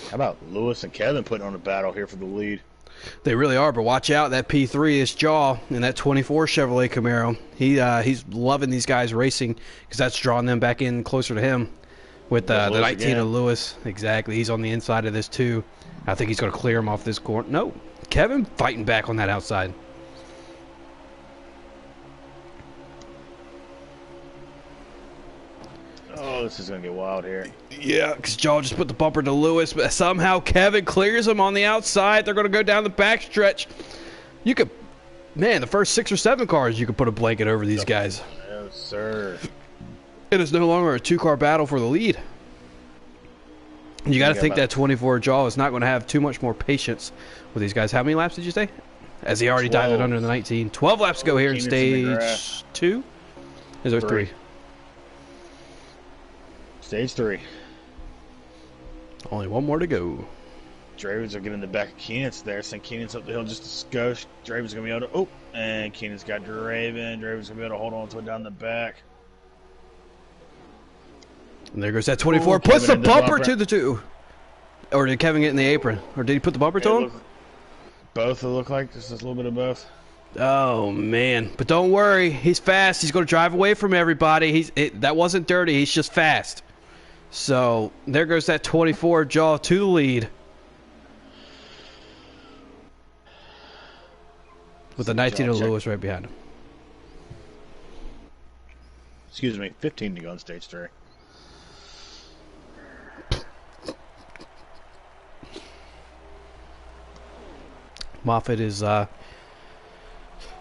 How about Lewis and Kevin putting on a battle here for the lead? They really are, but watch out. That P3 is Jaw and that 24 Chevrolet Camaro. He's loving these guys racing because that's drawing them back in closer to him with the 19 of Lewis. Exactly. He's on the inside of this too. I think he's going to clear him off this corner. No, Kevin fighting back on that outside. Oh, this is going to get wild here. Yeah, because Jaw just put the bumper to Lewis, but somehow Kevin clears him on the outside. They're going to go down the backstretch. You could, man, the first 6 or 7 cars, you could put a blanket over these guys. No, sir. It is no longer a 2-car battle for the lead. You got to think that 24 Jaw is not going to have too much more patience with these guys. How many laps did you say? As he already dialed it under the 19. 12 laps to go here in stage 2? Is there 3? Stage 3. Only 1 more to go. Draven's are getting the back of Keenan's there. Send Keenan's up the hill just a skosh. Draven's going to be able to... Oh, and Keenan's got Draven. Draven's going to be able to hold on to it down the back. And there goes that 24. Ooh, puts the bumper to the 2. Or did Kevin get in the apron? Or did he put the bumper to him? Both, it looked like. Just a little bit of both. Oh man, but don't worry, he's fast. He's going to drive away from everybody. That wasn't dirty. He's just fast. So there goes that 24 jaw to the lead, with the 19 of Lewis right behind him. Excuse me, 15 to go on stage 3. Moffitt is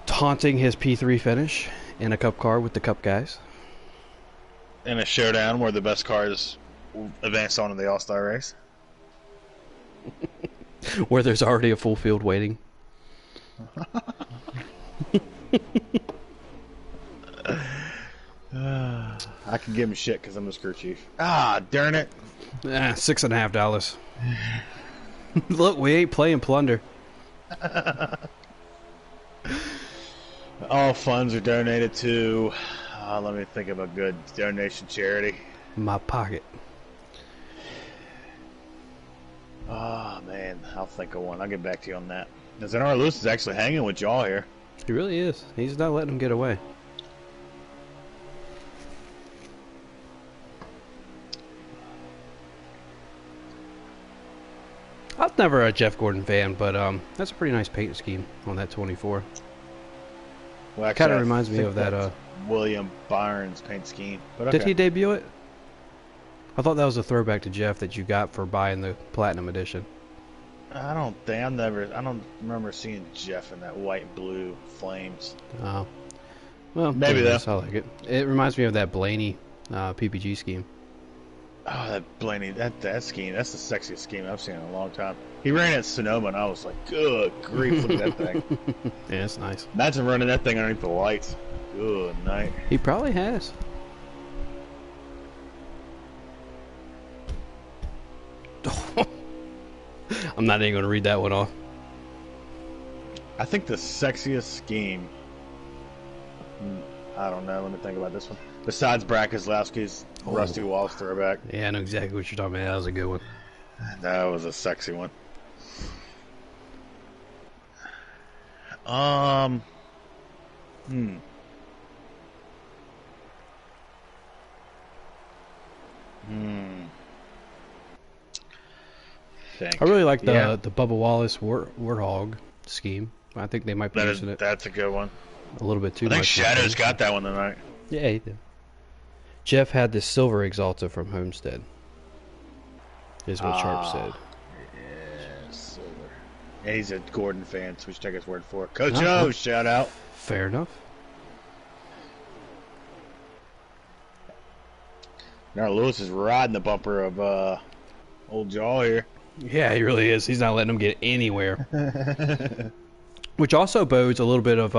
taunting his P3 finish in a Cup car with the Cup guys. In a showdown where the best cars advance on to the All-Star Race. Where there's already a full field waiting. I can give him shit because I'm the crew chief. Ah, darn it. $6.50. Look, we ain't playing plunder. All funds are donated to, let me think of a good donation charity. My pocket. Oh, man, I'll think of one. I'll get back to you on that. Because NARL Lewis is actually hanging with y'all here. He really is. He's not letting him get away. I was never a Jeff Gordon fan, but that's a pretty nice paint scheme on that 24. Well, Kind of reminds me of that. William Byron's paint scheme. But okay. Did he debut it? I thought that was a throwback to Jeff that you got for buying the Platinum Edition. I don't remember seeing Jeff in that white and blue flames. Oh. Well, maybe though. I like it. It reminds me of that Blaney PPG scheme. Oh, that Blaney, that scheme, that's the sexiest scheme I've seen in a long time. He ran at Sonoma, and I was like, good grief, look at that thing. Yeah, it's nice. Imagine running that thing underneath the lights. Good night. He probably has. I'm not even going to read that one off. I think the sexiest scheme, I don't know, let me think about this one. Besides Brad Keselowski's Rusty Wallace throwback. Yeah, I know exactly what you're talking about. That was a good one. That was a sexy one. I really like the Bubba Wallace Warthog scheme. I think they might be using it. That's a good one. A little bit too much. I think much. Shadow's got that one tonight. Yeah, he did. Jeff had the silver Exalta from Homestead. Is what Sharp said. Yeah, silver. Yeah, he's a Gordon fan, so we should take his word for it. Coach O, shout out. Fair enough. Now Lewis is riding the bumper of old Jaw here. Yeah, he really is. He's not letting him get anywhere. Which also bodes a little bit of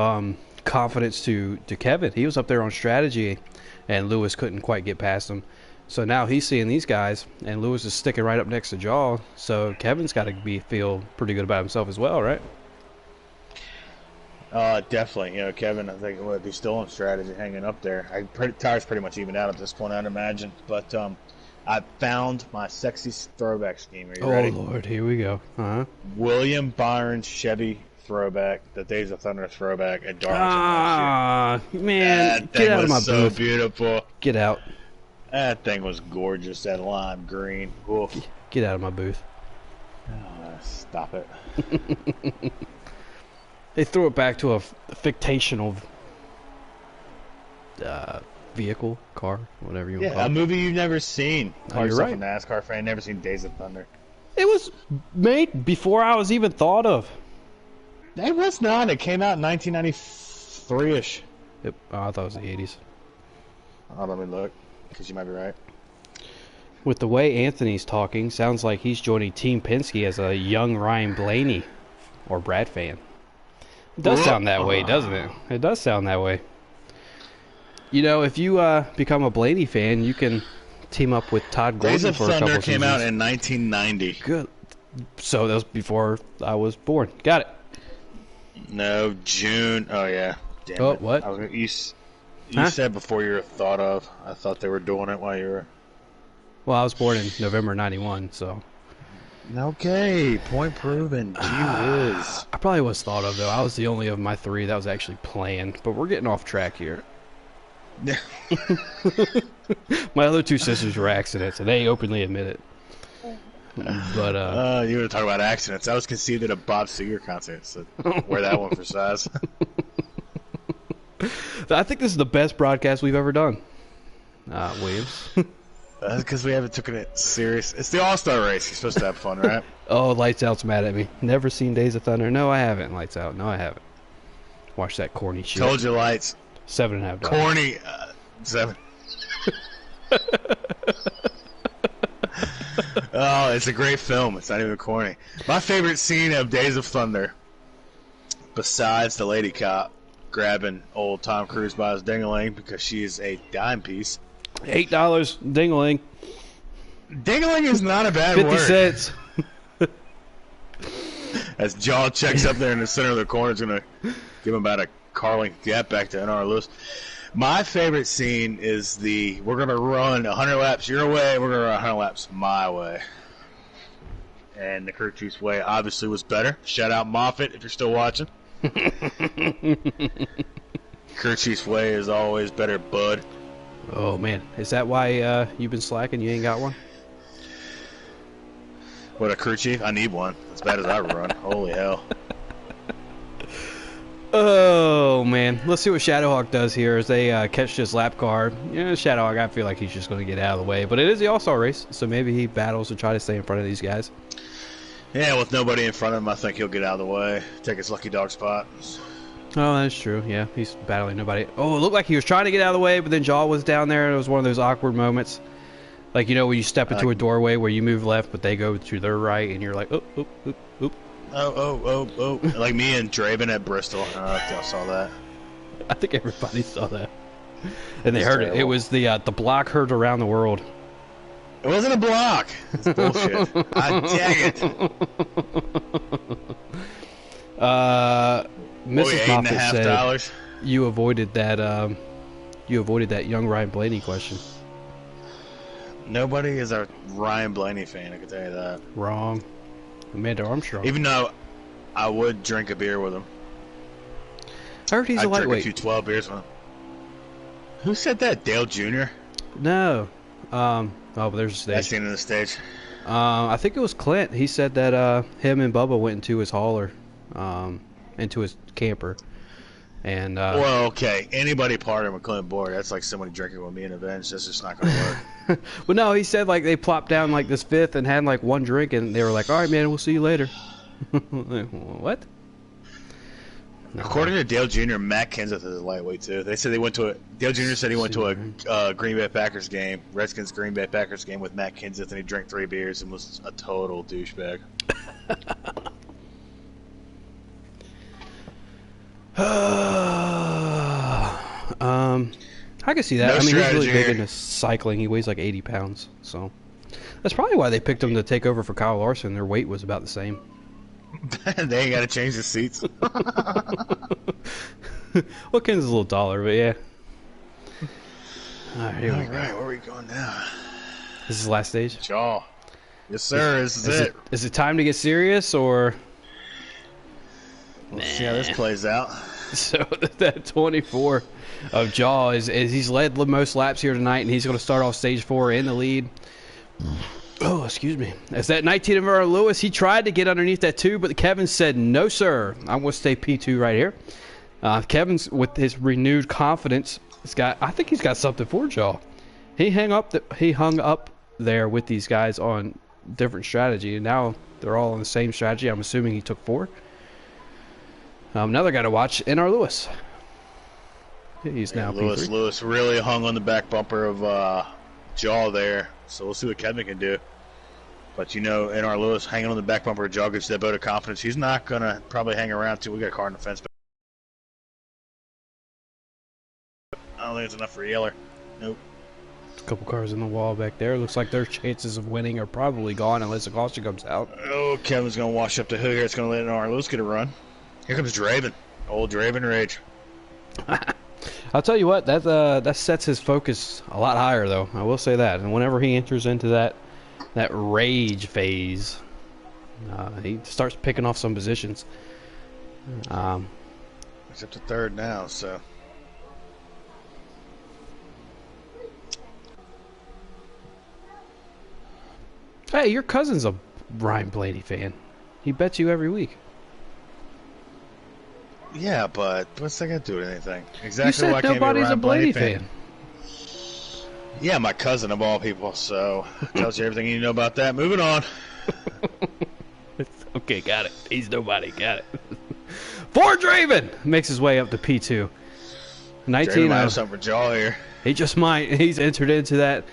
confidence to Kevin. He was up there on strategy, and Lewis couldn't quite get past him. So now he's seeing these guys, and Lewis is sticking right up next to Jaw. So Kevin's got to feel pretty good about himself as well, right? Definitely. You know, Kevin, I think, if he's still on strategy, hanging up there. Tires pretty much even out at this point, I'd imagine. But I found my sexy throwback scheme. Are you ready? Oh, Lord, here we go. William Byron's Chevy throwback, the Days of Thunder throwback at Darlington. Man, get out of my booth. So beautiful. Get out. That thing was gorgeous, that lime green. Oof. Get out of my booth. Stop it. They threw it back to a fictional vehicle, car, whatever you want to call it. A movie you've never seen. Oh, you're right. A NASCAR fan, never seen Days of Thunder. It was made before I was even thought of. It was not. It came out in 1993-ish. I thought it was the 80s. Oh, let me look, because you might be right. With the way Anthony's talking, sounds like he's joining Team Penske as a young Ryan Blaney or Brad fan. It does sound that way, doesn't it? It does sound that way. You know, if you become a Blaney fan, you can team up with Todd Gordon for a couple of seasons. Days of Thunder came out in 1990. Good. So that was before I was born. Got it. No, June. Oh, yeah. Damn it. What? You said before you were thought of. I thought they were doing it while you were... Well, I was born in November '91, so... Okay, point proven. Gee whiz. I probably was thought of, though. I was the only of my three that was actually planned. But we're getting off track here. My other two sisters were accidents, and they openly admit it. But you were talking about accidents. I was conceived at a Bob Seger concert, so wear that one for size. I think this is the best broadcast we've ever done, Williams. That's because we haven't taken it serious. It's the All-Star Race. You're supposed to have fun, right? Oh, Lights Out's mad at me. Never seen Days of Thunder. No, I haven't. Lights Out. No, I haven't. Watch that corny shit. Told you, Lights. $7.50. Corny. 7. Oh, it's a great film. It's not even corny. My favorite scene of Days of Thunder, besides the lady cop grabbing old Tom Cruise by his ding-a-ling because she is a dime piece. $8 ding-a-ling. Ding-a-ling is not a bad 50 word. cents. As Jaw checks up there in the center of the corner, is going to give him about a car-length gap back to NARL Lewis. My favorite scene is we're going to run 100 laps your way, we're going to run 100 laps my way. And the crew chief's way obviously was better. Shout out Moffitt if you're still watching. Crew chief's way is always better, bud. Oh, man. Is that why you've been slacking? You ain't got one? What, a crew chief? I need one. As bad as I run. Holy hell. Oh, man. Let's see what Shadowhawk does here as they catch this lap car. You know, Shadowhawk, I feel like he's just going to get out of the way. But it is the All-Star Race, so maybe he battles to try to stay in front of these guys. Yeah, with nobody in front of him, I think he'll get out of the way. Take his lucky dog spot. Oh, that's true. Yeah, he's battling nobody. Oh, it looked like he was trying to get out of the way, but then Jaw was down there. It was one of those awkward moments. Like, you know, when you step into a doorway where you move left, but they go to their right, and you're like, oop, oop, oop, oop. Oh. Like me and Draven at Bristol. I don't know if y'all saw that. I think everybody saw that. And they It's heard terrible. it. It was the block heard around the world. It wasn't a block. It's bullshit. I dang it. Mrs. Moffitt said $8.50. you avoided that young Ryan Blaney question. Nobody is a Ryan Blaney fan, I can tell you that. Wrong. Amanda Armstrong. Even though I would drink a beer with him. I heard he's a I'd drink a lightweight. few 12 beers with him. Who said that? Dale Jr.? No. Oh, but there's a That's stage. the end of the stage. I think it was Clint. He said that him and Bubba went into his hauler, into his camper, and Well, okay. Anybody partying with Clint Boyd, that's like somebody drinking with me in events. That's just not going to work. well, no, he said like they plopped down like this fifth and had like one drink, and they were like, "All right, man, we'll see you later." Like, what? According to Dale Jr., Matt Kenseth is a lightweight too. They said Dale Jr. said he went to a Green Bay Packers game, Redskins Green Bay Packers game with Matt Kenseth, and he drank 3 beers and was a total douchebag. I can see that. No I mean, he's really strategy big here. into cycling. He weighs like 80 pounds, so that's probably why they picked him to take over for Kyle Larson. Their weight was about the same. They ain't got to change the seats. Well, Ken's a little taller, but yeah. All right, here we go. Alright, where are we going now? This is the last stage. Jaw. Yes, sir. This is it. Is it time to get serious, or Let's see how this plays out. so that 24 of Jaw is he's led the most laps here tonight, and he's going to start off stage 4 in the lead. Oh, excuse me. As that 19 of NARL Lewis, he tried to get underneath that 2, but Kevin said, "No, sir. I'm going to stay P2 right here." Kevin's with his renewed confidence. I think he's got something for Jaw. He hung up there with these guys on different strategy, and now they're all on the same strategy. I'm assuming he took 4. Another guy to watch, NARL Lewis. He's now P3. Lewis really hung on the back bumper of Jaw there, so we'll see what Kevin can do. But you know, NARL Lewis hanging on the back bumper of Jaw gives that vote of confidence. He's not going to probably hang around till we got a car in the fence. I don't think it's enough for Yeller. Nope. A couple cars in the wall back there. Looks like their chances of winning are probably gone unless a caution comes out. Oh, Kevin's going to wash up the hood here. It's going to let NARL Lewis get a run. Here comes Draven. Old Draven Rage. I'll tell you what, that sets his focus a lot higher, though. I will say that. And whenever he enters into that rage phase, He starts picking off some positions. He's up to third now, so. Hey, your cousin's a Ryan Blaney fan. He bets you every week. Yeah, but what's that got to do with anything? Exactly. You said why I can't be nobody's Ryan a Blaney fan. fan. Yeah, my cousin of all people, so tells you everything you need to know about that. Moving on. Okay, got it. He's nobody. Got it. Ford Draven makes his way up to P2. 19 might have something for Jaw here. He just might. He's entered into that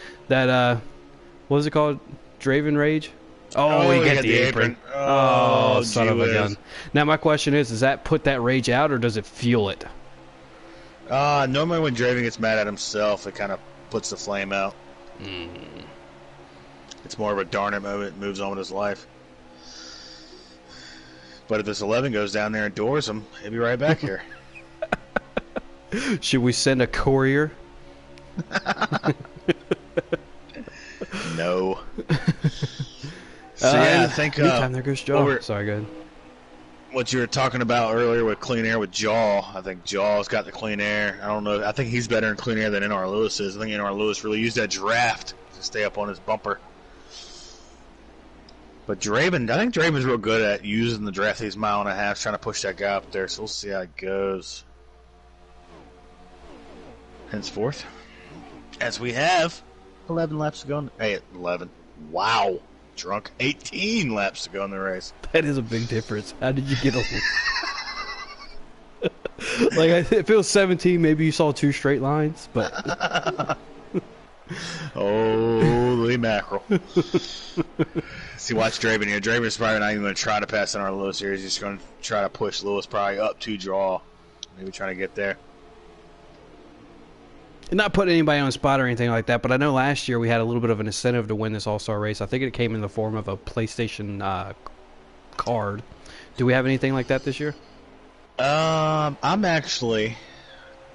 what is it called? Draven Rage? Oh, he got the apron. Oh, son of a gun. Now my question is, does that put that rage out or does it fuel it? Normally when Draven gets mad at himself, it kind of puts the flame out. It's more of a darn it moment, moves on with his life. But if this 11 goes down there and doors him, he'll be right back here. Should we send a courier? No. So yeah, I think meantime, there goes Jaw. Sorry, go ahead. What you were talking about earlier with clean air with Jaw, I think Jaw's got the clean air. I don't know. I think he's better in clean air than NARL Lewis is. I think NARL Lewis really used that draft to stay up on his bumper. But Draven, I think Draven's real good at using the draft these mile and a half, trying to push that guy up there. So we'll see how it goes. Henceforth, as we have 11 laps to go. Hey, 11. Wow. Drunk. 18 laps to go in the race. That is a big difference. How did you get a... Like, if it was 17, maybe you saw 2 straight lines, but... Holy mackerel. See, watch Draven here. Draven's probably not even going to try to pass NARL Lewis here. He's just going to try to push Lewis probably up to Draw. Maybe trying to get there. And not putting anybody on the spot or anything like that, but I know last year we had a little bit of an incentive to win this All-Star race. I think it came in the form of a PlayStation card. Do we have anything like that this year? I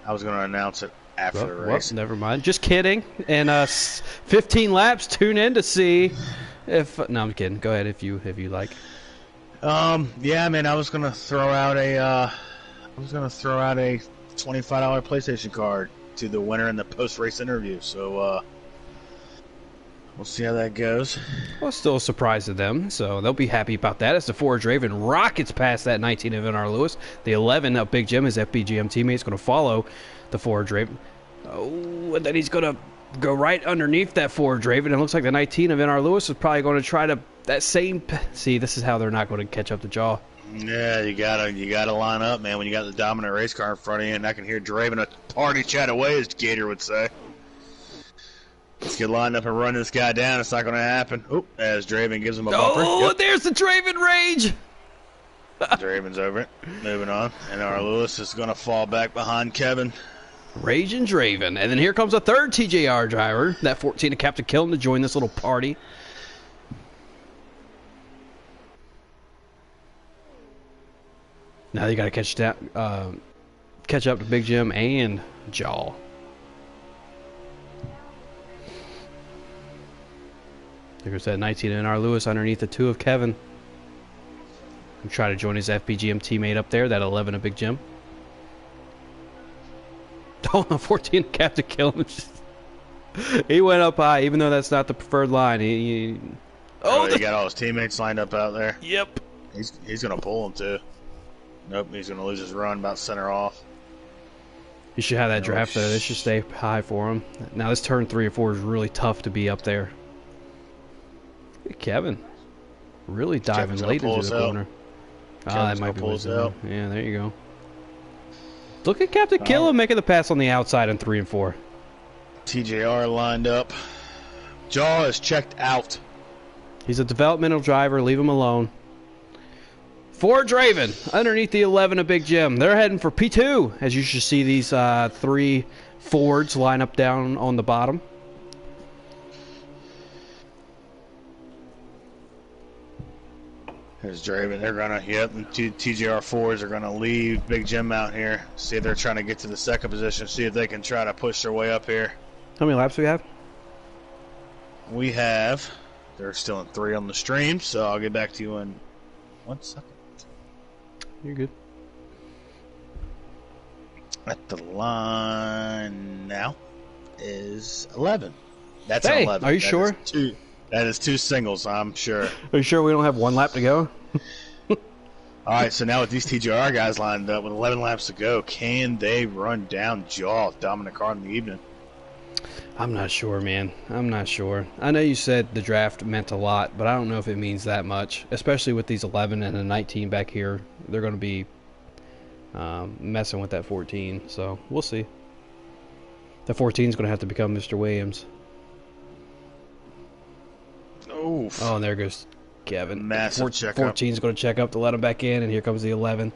was going to announce it after the race. Never mind. Just kidding. And 15 laps. Tune in to see if. No, I'm kidding. Go ahead if you like. Yeah, man. I was going to throw out a $25 PlayStation card to the winner in the post-race interview. So we'll see how that goes. Well, still a surprise to them, so they'll be happy about that. As the Ford Draven rockets past that 19 of NR Lewis, the 11 of Big Jim, his FBGM teammate, is going to follow the Ford Draven. Oh, and then he's going to go right underneath that Ford Draven. It looks like the 19 of NR Lewis is probably going to try to that same. See, this is how they're not going to catch up to Jaw. Yeah, you gotta line up, man. When you got the dominant race car in front of you, and I can hear Draven a party chat away, as Gator would say. Let's get lined up and run this guy down. It's not going to happen. Oop, as Draven gives him a bumper. Oh, yep. There's the Draven rage. Draven's over it. Moving on, and our Lewis is going to fall back behind Kevin. Rage and Draven, and then here comes a third TJR driver, that 14 of Captain Killen, to join this little party. Now they got to catch up to Big Jim and Jaw. There goes that 19 in our Lewis underneath the 2 of Kevin. I'm trying to join his FBGM teammate up there, that 11 of Big Jim. Oh, no, 14 of Captain Killen. He went up high, even though that's not the preferred line. He got all his teammates lined up out there. Yep. He's going to pull him, too. Nope, he's going to lose his run, about center off. He should have that draft, though. This should stay high for him. Now, this turn 3 or 4 is really tough to be up there. Kevin really diving late into the corner. That might be out. Yeah, there you go. Look at Captain Killen making the pass on the outside in 3 and 4. TJR lined up. Jaw is checked out. He's a developmental driver. Leave him alone. Ford Draven underneath the 11 of Big Jim. They're heading for P2, as you should see these 3 Fords line up down on the bottom. There's Draven. They're going to, and TJR Fords are going to leave Big Jim out here. See if they're trying to get to the second position. See if they can try to push their way up here. How many laps do we have? We have They're still in 3 on the stream, so I'll get back to you in 1 second. You're good. At the line now is 11. That's Hey, an 11. are you sure? That is 2 singles, I'm sure. Are you sure we don't have 1 lap to go? All right, so now with these TGR guys lined up with 11 laps to go, can they run down Jaw, dominant car in the evening? I'm not sure, man. I'm not sure. I know you said the draft meant a lot, but I don't know if it means that much, especially with these 11 and a 19 back here. They're going to be messing with that 14, so we'll see. The 14 is going to have to become Mr. Williams. Oof. Oh, and there goes Kevin. Massive checkup. 14 is going to check up to let him back in, and here comes the 11.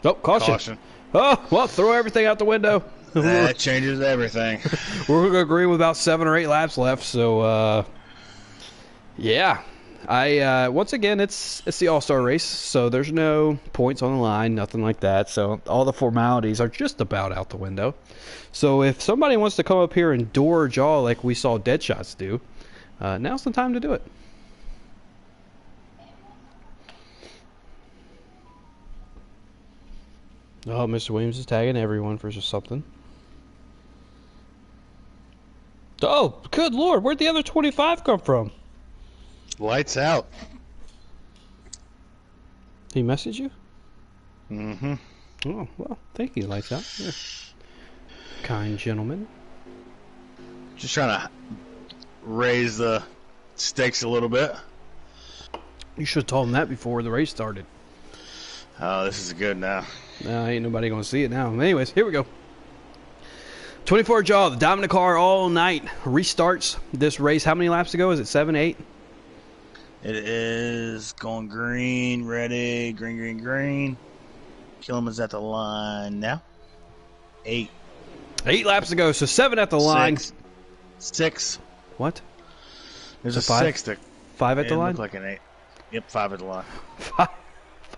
Oh, caution. Oh, well, throw everything out the window. That changes everything. We're going to agree with about 7 or 8 laps left, so yeah. Once again, it's the All-Star Race, so there's no points on the line, nothing like that. So all the formalities are just about out the window. So if somebody wants to come up here and door Jaw like we saw Deadshots do, now's the time to do it. Oh, Mr. Williams is tagging everyone for just something. Oh, good Lord, where'd the other 25 come from? Lights out. He messaged you? Mm-hmm. Oh, well, thank you, Lights Out. Yeah. Kind gentleman. Just trying to raise the stakes a little bit. You should have told him that before the race started. Oh, this is good now. Ain't nobody going to see it now. Anyways, here we go. 24 Jaw, the dominant car all night. Restarts this race. How many laps to go? Is it 7, 8? It is going green, ready, green, green, green. Killam is at the line now. 8. 8 laps to go, so 7 at the line. 6. What? There's a 5? 6. 5 at the line? It looked like an 8. Yep, 5 at the line.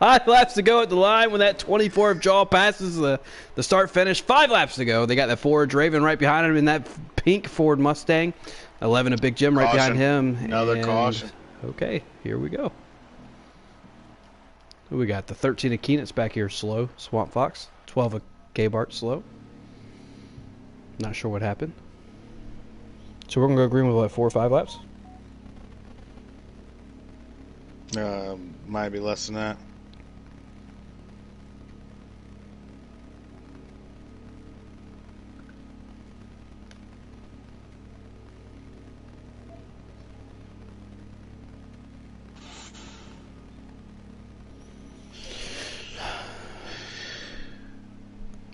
5 laps to go at the line when that 24 of Jaw passes the start finish. 5 laps to go. They got that Ford Draven right behind him in that pink Ford Mustang. 11 a Big Jim right behind him. Another caution. Okay, here we go. Who we got? The 13 of Keenan's back here slow. Swamp Fox. 12 of K-Bart slow. Not sure what happened. So we're going to go green with what, 4 or 5 laps? Might be less than that.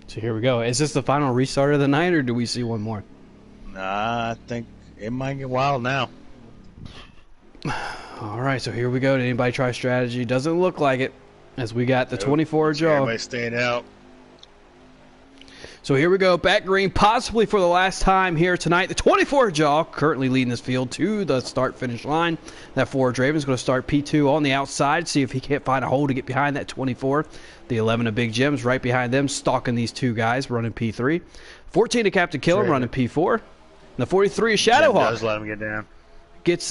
So here we go. Is this the final restart of the night, or do we see one more? Nah, I think it might get wild now. All right, so here we go. Did anybody try strategy? Doesn't look like it, as we got the 24 Jaw. Everybody staying out. So here we go. Back green, possibly for the last time here tonight. The 24 Jaw currently leading this field to the start-finish line. That Ford Draven's going to start P2 on the outside, see if he can't find a hole to get behind that 24. The 11 of Big Jim's right behind them, stalking these two guys, running P3. 14 to Captain Killam, running P4. And the 43 of Shadowhawk. Does let him get down. Gets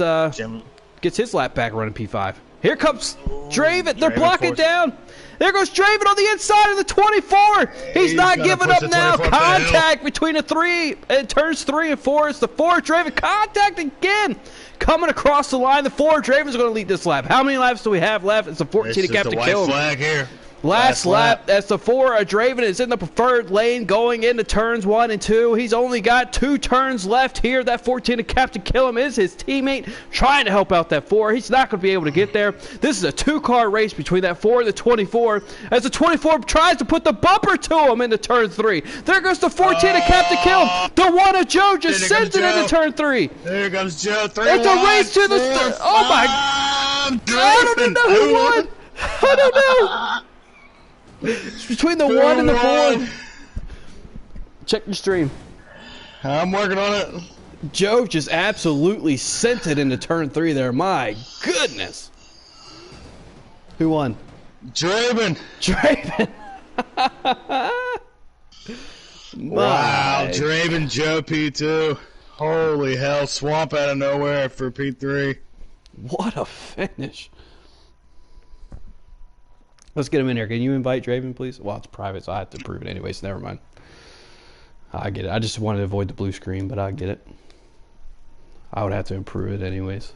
his lap back running P5. Here comes Draven. They're blocking down. There goes Draven on the inside of the 24. He's not giving up now. Contact between the 3. It turns 3 and 4. It's the 4. Draven contact again. Coming across the line. The 4. Draven's going to lead this lap. How many laps do we have left? It's the 14 to Captain Killam. Flag here. Last lap, that's the 4. Draven is in the preferred lane going into turns 1 and 2. He's only got 2 turns left here. That 14 of Captain Killam is his teammate trying to help out that 4. He's not going to be able to get there. This is a 2-car race between that 4 and the 24 as the 24 tries to put the bumper to him into turn 3. There goes the 14 of Captain Killam. The 1 of Joe just sent it into turn 3 There comes Joe. 3 It's a race to the... Oh, my... I don't know who won. I don't know. It's between the 1 and the 4. Check your stream. I'm working on it. Joe just absolutely sent it into turn 3 there. My goodness. Who won? Draven. Wow, Draven Joe P2. Holy hell, swamp out of nowhere for P3. What a finish. Let's get him in here. Can you invite Draven, please? Well, it's private, so I have to approve it anyways. Never mind. I get it. I just wanted to avoid the blue screen, but I get it. I would have to approve it anyways.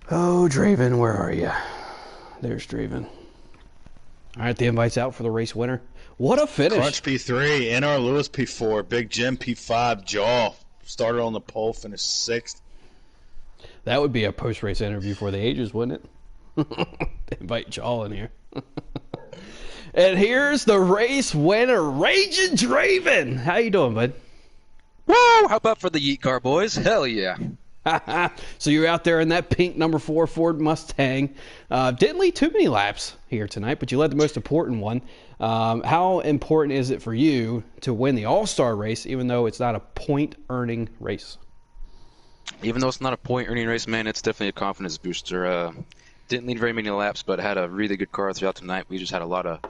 Oh, Draven, where are you? There's Draven. All right, the invite's out for the race winner. What a finish. Crunch P3, NR Lewis P4, Big Jim P5, Jaw. Started on the pole, finished 6th. That would be a post-race interview for the ages, wouldn't it? Invite Jaw in here. And here's the race winner, Raging Draven. How you doing, bud? Woo! How about for the Yeet car, boys? Hell yeah. So you're out there in that pink number 4 Ford Mustang. Didn't lead too many laps here tonight, but you led the most important one. How important is it for you to win the All-Star race, even though it's not a point-earning race? Even though it's not a point-earning race, man, it's definitely a confidence booster. Didn't lead very many laps, but had a really good car throughout the night. We just had a lot of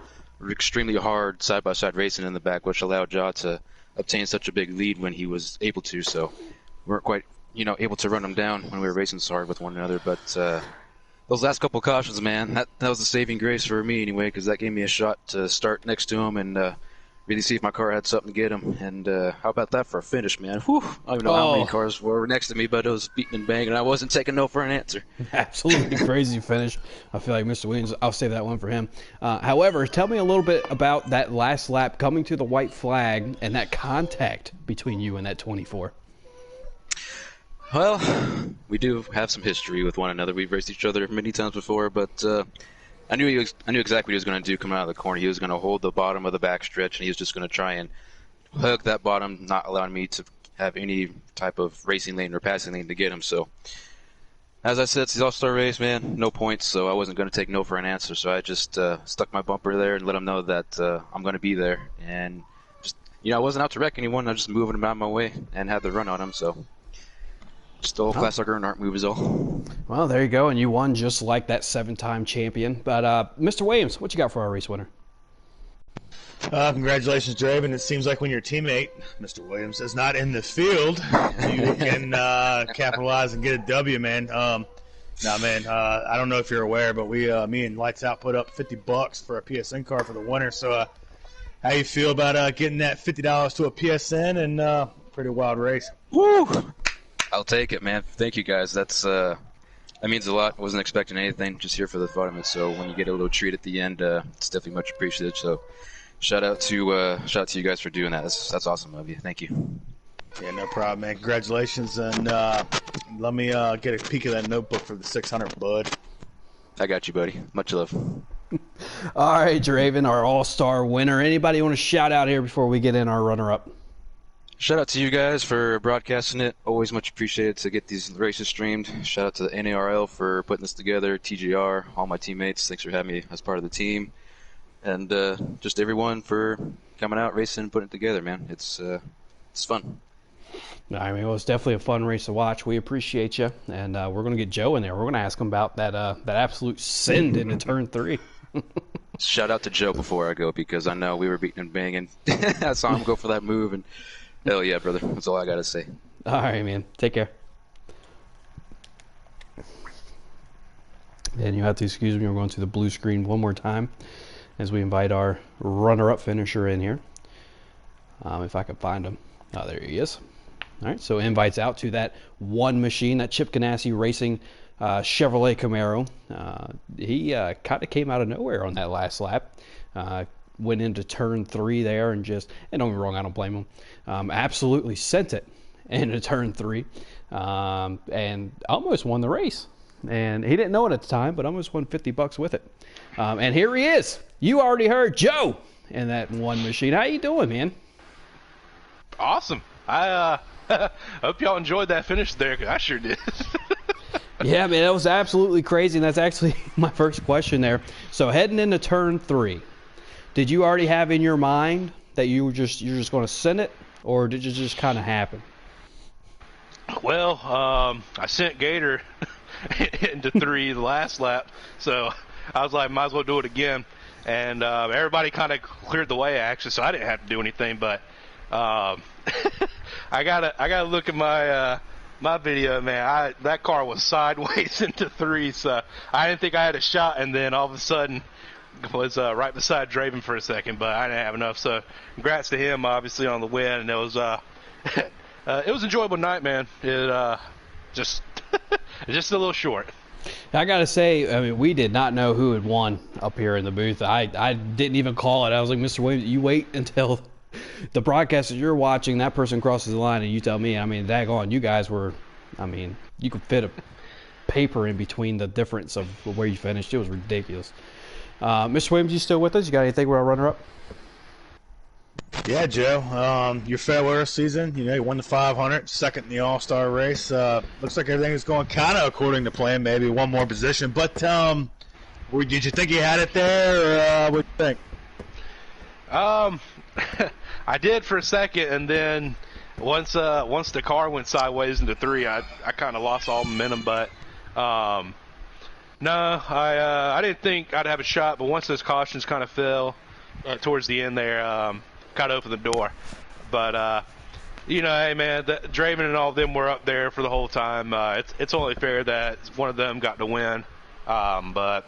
extremely hard side-by-side racing in the back, which allowed Jaw to obtain such a big lead when he was able to. So we weren't quite, able to run him down when we were racing so hard with one another. But those last couple of cautions, man, that was the saving grace for me anyway, because that gave me a shot to start next to him and really see if my car had something to get him. And how about that for a finish, man? Whew, I don't even know how many cars were next to me, but it was beating and banging, and I wasn't taking no for an answer. Absolutely crazy finish. I feel like Mr. Williams, I'll save that one for him. However, tell me a little bit about that last lap coming to the white flag and that contact between you and that 24. Well, we do have some history with one another. We've raced each other many times before, but I knew exactly what he was going to do coming out of the corner. He was going to hold the bottom of the backstretch, and he was just going to try and hug that bottom, not allowing me to have any type of racing lane or passing lane to get him. So, as I said, it's the All-Star race, man. No points, so I wasn't going to take no for an answer. So I just stuck my bumper there and let him know that I'm going to be there. And just, I wasn't out to wreck anyone. I was just moving him out of my way and had the run on him. So, just a classic Earnhardt move is all. Well, there you go, and you won just like that 7-time champion. But Mr. Williams, what you got for our race winner? Congratulations, Draven. It seems like when your teammate, Mr. Williams, is not in the field, you can capitalize and get a W, man. I don't know if you're aware, but me and Lights Out put up $50 for a PSN car for the winner. So, how you feel about getting that $50 to a PSN and pretty wild race? Woo! I'll take it, man. Thank you, guys. That means a lot. Wasn't expecting anything. Just here for the fun of it. So when you get a little treat at the end, it's definitely much appreciated. So shout out to you guys for doing that. That's awesome of you. Thank you. Yeah, no problem, man. Congratulations, and let me get a peek of that notebook for the 600, bud. I got you, buddy. Much love. All right, Draven, our All-Star winner. Anybody want to shout out here before we get in our runner-up? Shout out to you guys for broadcasting it. Always much appreciated to get these races streamed. Shout out to the NARL for putting this together, TGR, all my teammates. Thanks for having me as part of the team. And just everyone for coming out, racing, and putting it together, man. It's fun. I mean, it was definitely a fun race to watch. We appreciate you. And we're going to get Joe in there. We're going to ask him about that absolute send into turn 3. Shout out to Joe before I go, because I know we were beating and banging. I saw him go for that move, and hell yeah, brother. That's all I got to say. All right, man. Take care. And you have to excuse me. We're going to the blue screen one more time as we invite our runner-up finisher in here. If I can find him. Oh, there he is. All right, so invites out to that one machine, that Chip Ganassi Racing Chevrolet Camaro. He kind of came out of nowhere on that last lap. Went into turn 3 there and don't get me wrong, I don't blame him. Absolutely sent it into turn 3 and almost won the race. And he didn't know it at the time, but almost won $50 with it. And here he is. You already heard Joe in that one machine. How you doing, man? Awesome. I hope y'all enjoyed that finish there, 'cause I sure did. Yeah, man, that was absolutely crazy, and that's actually my first question there. So heading into turn 3, did you already have in your mind that you're just going to send it, or did it just kind of happen? Well, I sent Gator into 3 the last lap, so I was like, might as well do it again. And everybody kind of cleared the way, actually, so I didn't have to do anything. But Um, I gotta look at my my video, man. That car was sideways into 3, so I didn't think I had a shot, and then all of a sudden was right beside Draven for a second, but I didn't have enough. So congrats to him, obviously, on the win, and it was it was an enjoyable night, man. It just just a little short. I gotta say, I mean, we did not know who had won up here in the booth. I didn't even call it. I was like, Mr. Williams, you wait until the broadcast that you're watching, that person crosses the line, and you tell me. I mean, daggone, you guys were, I mean, you could fit a paper in between the difference of where you finished. It was ridiculous. Mr. Williams, you still with us? You got anything we're a runner-up? Yeah, Joe. Your farewell season, you won the 500, second in the All-Star Race. Looks like everything is going kind of according to plan, maybe one more position. But did you think you had it there, or what do you think? I did for a second, and then once the car went sideways into 3, I kind of lost all momentum. But no, I didn't think I'd have a shot. But once those cautions kind of fell towards the end there, kind of opened the door. But hey man, Draven and all of them were up there for the whole time. It's only fair that one of them got to win. But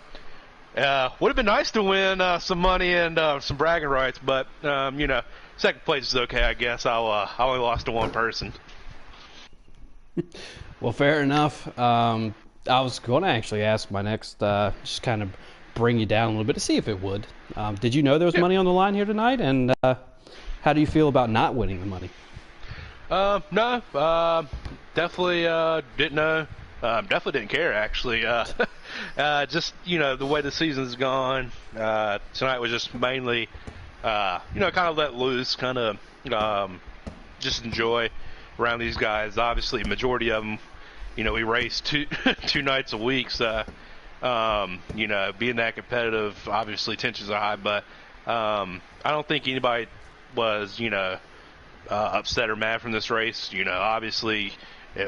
would have been nice to win some money and some bragging rights. But second place is okay, I guess. I only lost to one person. Well, fair enough. I was going to actually ask my next, just kind of bring you down a little bit to see if it would. Did you know there was money on the line here tonight? And how do you feel about not winning the money? No, definitely didn't know. Definitely didn't care, actually. Just, the way the season's gone, tonight was just mainly, kind of let loose, kind of just enjoy around these guys. Obviously, majority of them, we race two nights a week, so, being that competitive, obviously tensions are high, but I don't think anybody was, upset or mad from this race. Obviously,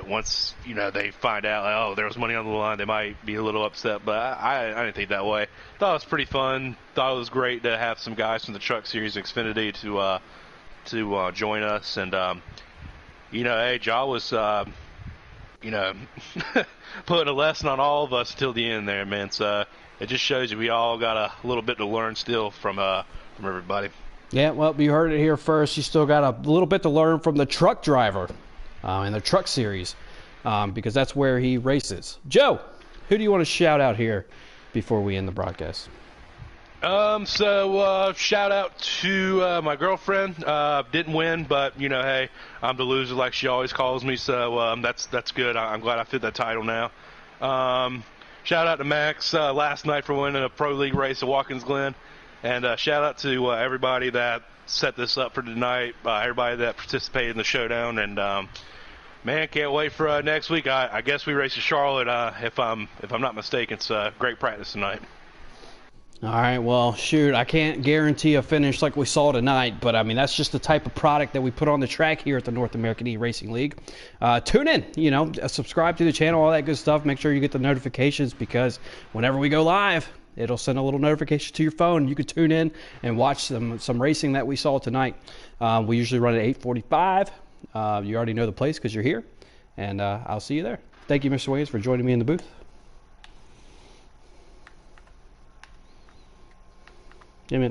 once, they find out, like, oh, there was money on the line, they might be a little upset, but I didn't think that way. Thought it was pretty fun. Thought it was great to have some guys from the Truck Series Xfinity to join us, and, hey, Ja was, putting a lesson on all of us till the end there, man. So it just shows you we all got a little bit to learn still from everybody. Yeah, well, you heard it here first. You still got a little bit to learn from the truck driver in the Truck Series, because that's where he races. Joe, who do you want to shout out here before we end the broadcast? So shout out to my girlfriend. Didn't win, but hey, I'm the loser like she always calls me. So that's good. I'm glad I fit that title now. Shout out to Max last night for winning a Pro League race at Watkins Glen, and shout out to everybody that set this up for tonight. Everybody that participated in the showdown, and man, can't wait for next week. I guess we race to Charlotte if I'm not mistaken. It's great practice tonight. All right, well, shoot, I can't guarantee a finish like we saw tonight, but, I mean, that's just the type of product that we put on the track here at the North American eRacing League. Tune in, subscribe to the channel, all that good stuff. Make sure you get the notifications, because whenever we go live, it'll send a little notification to your phone. You can tune in and watch some racing that we saw tonight. We usually run at 8:45. You already know the place because you're here, and I'll see you there. Thank you, Mr. Williams, for joining me in the booth.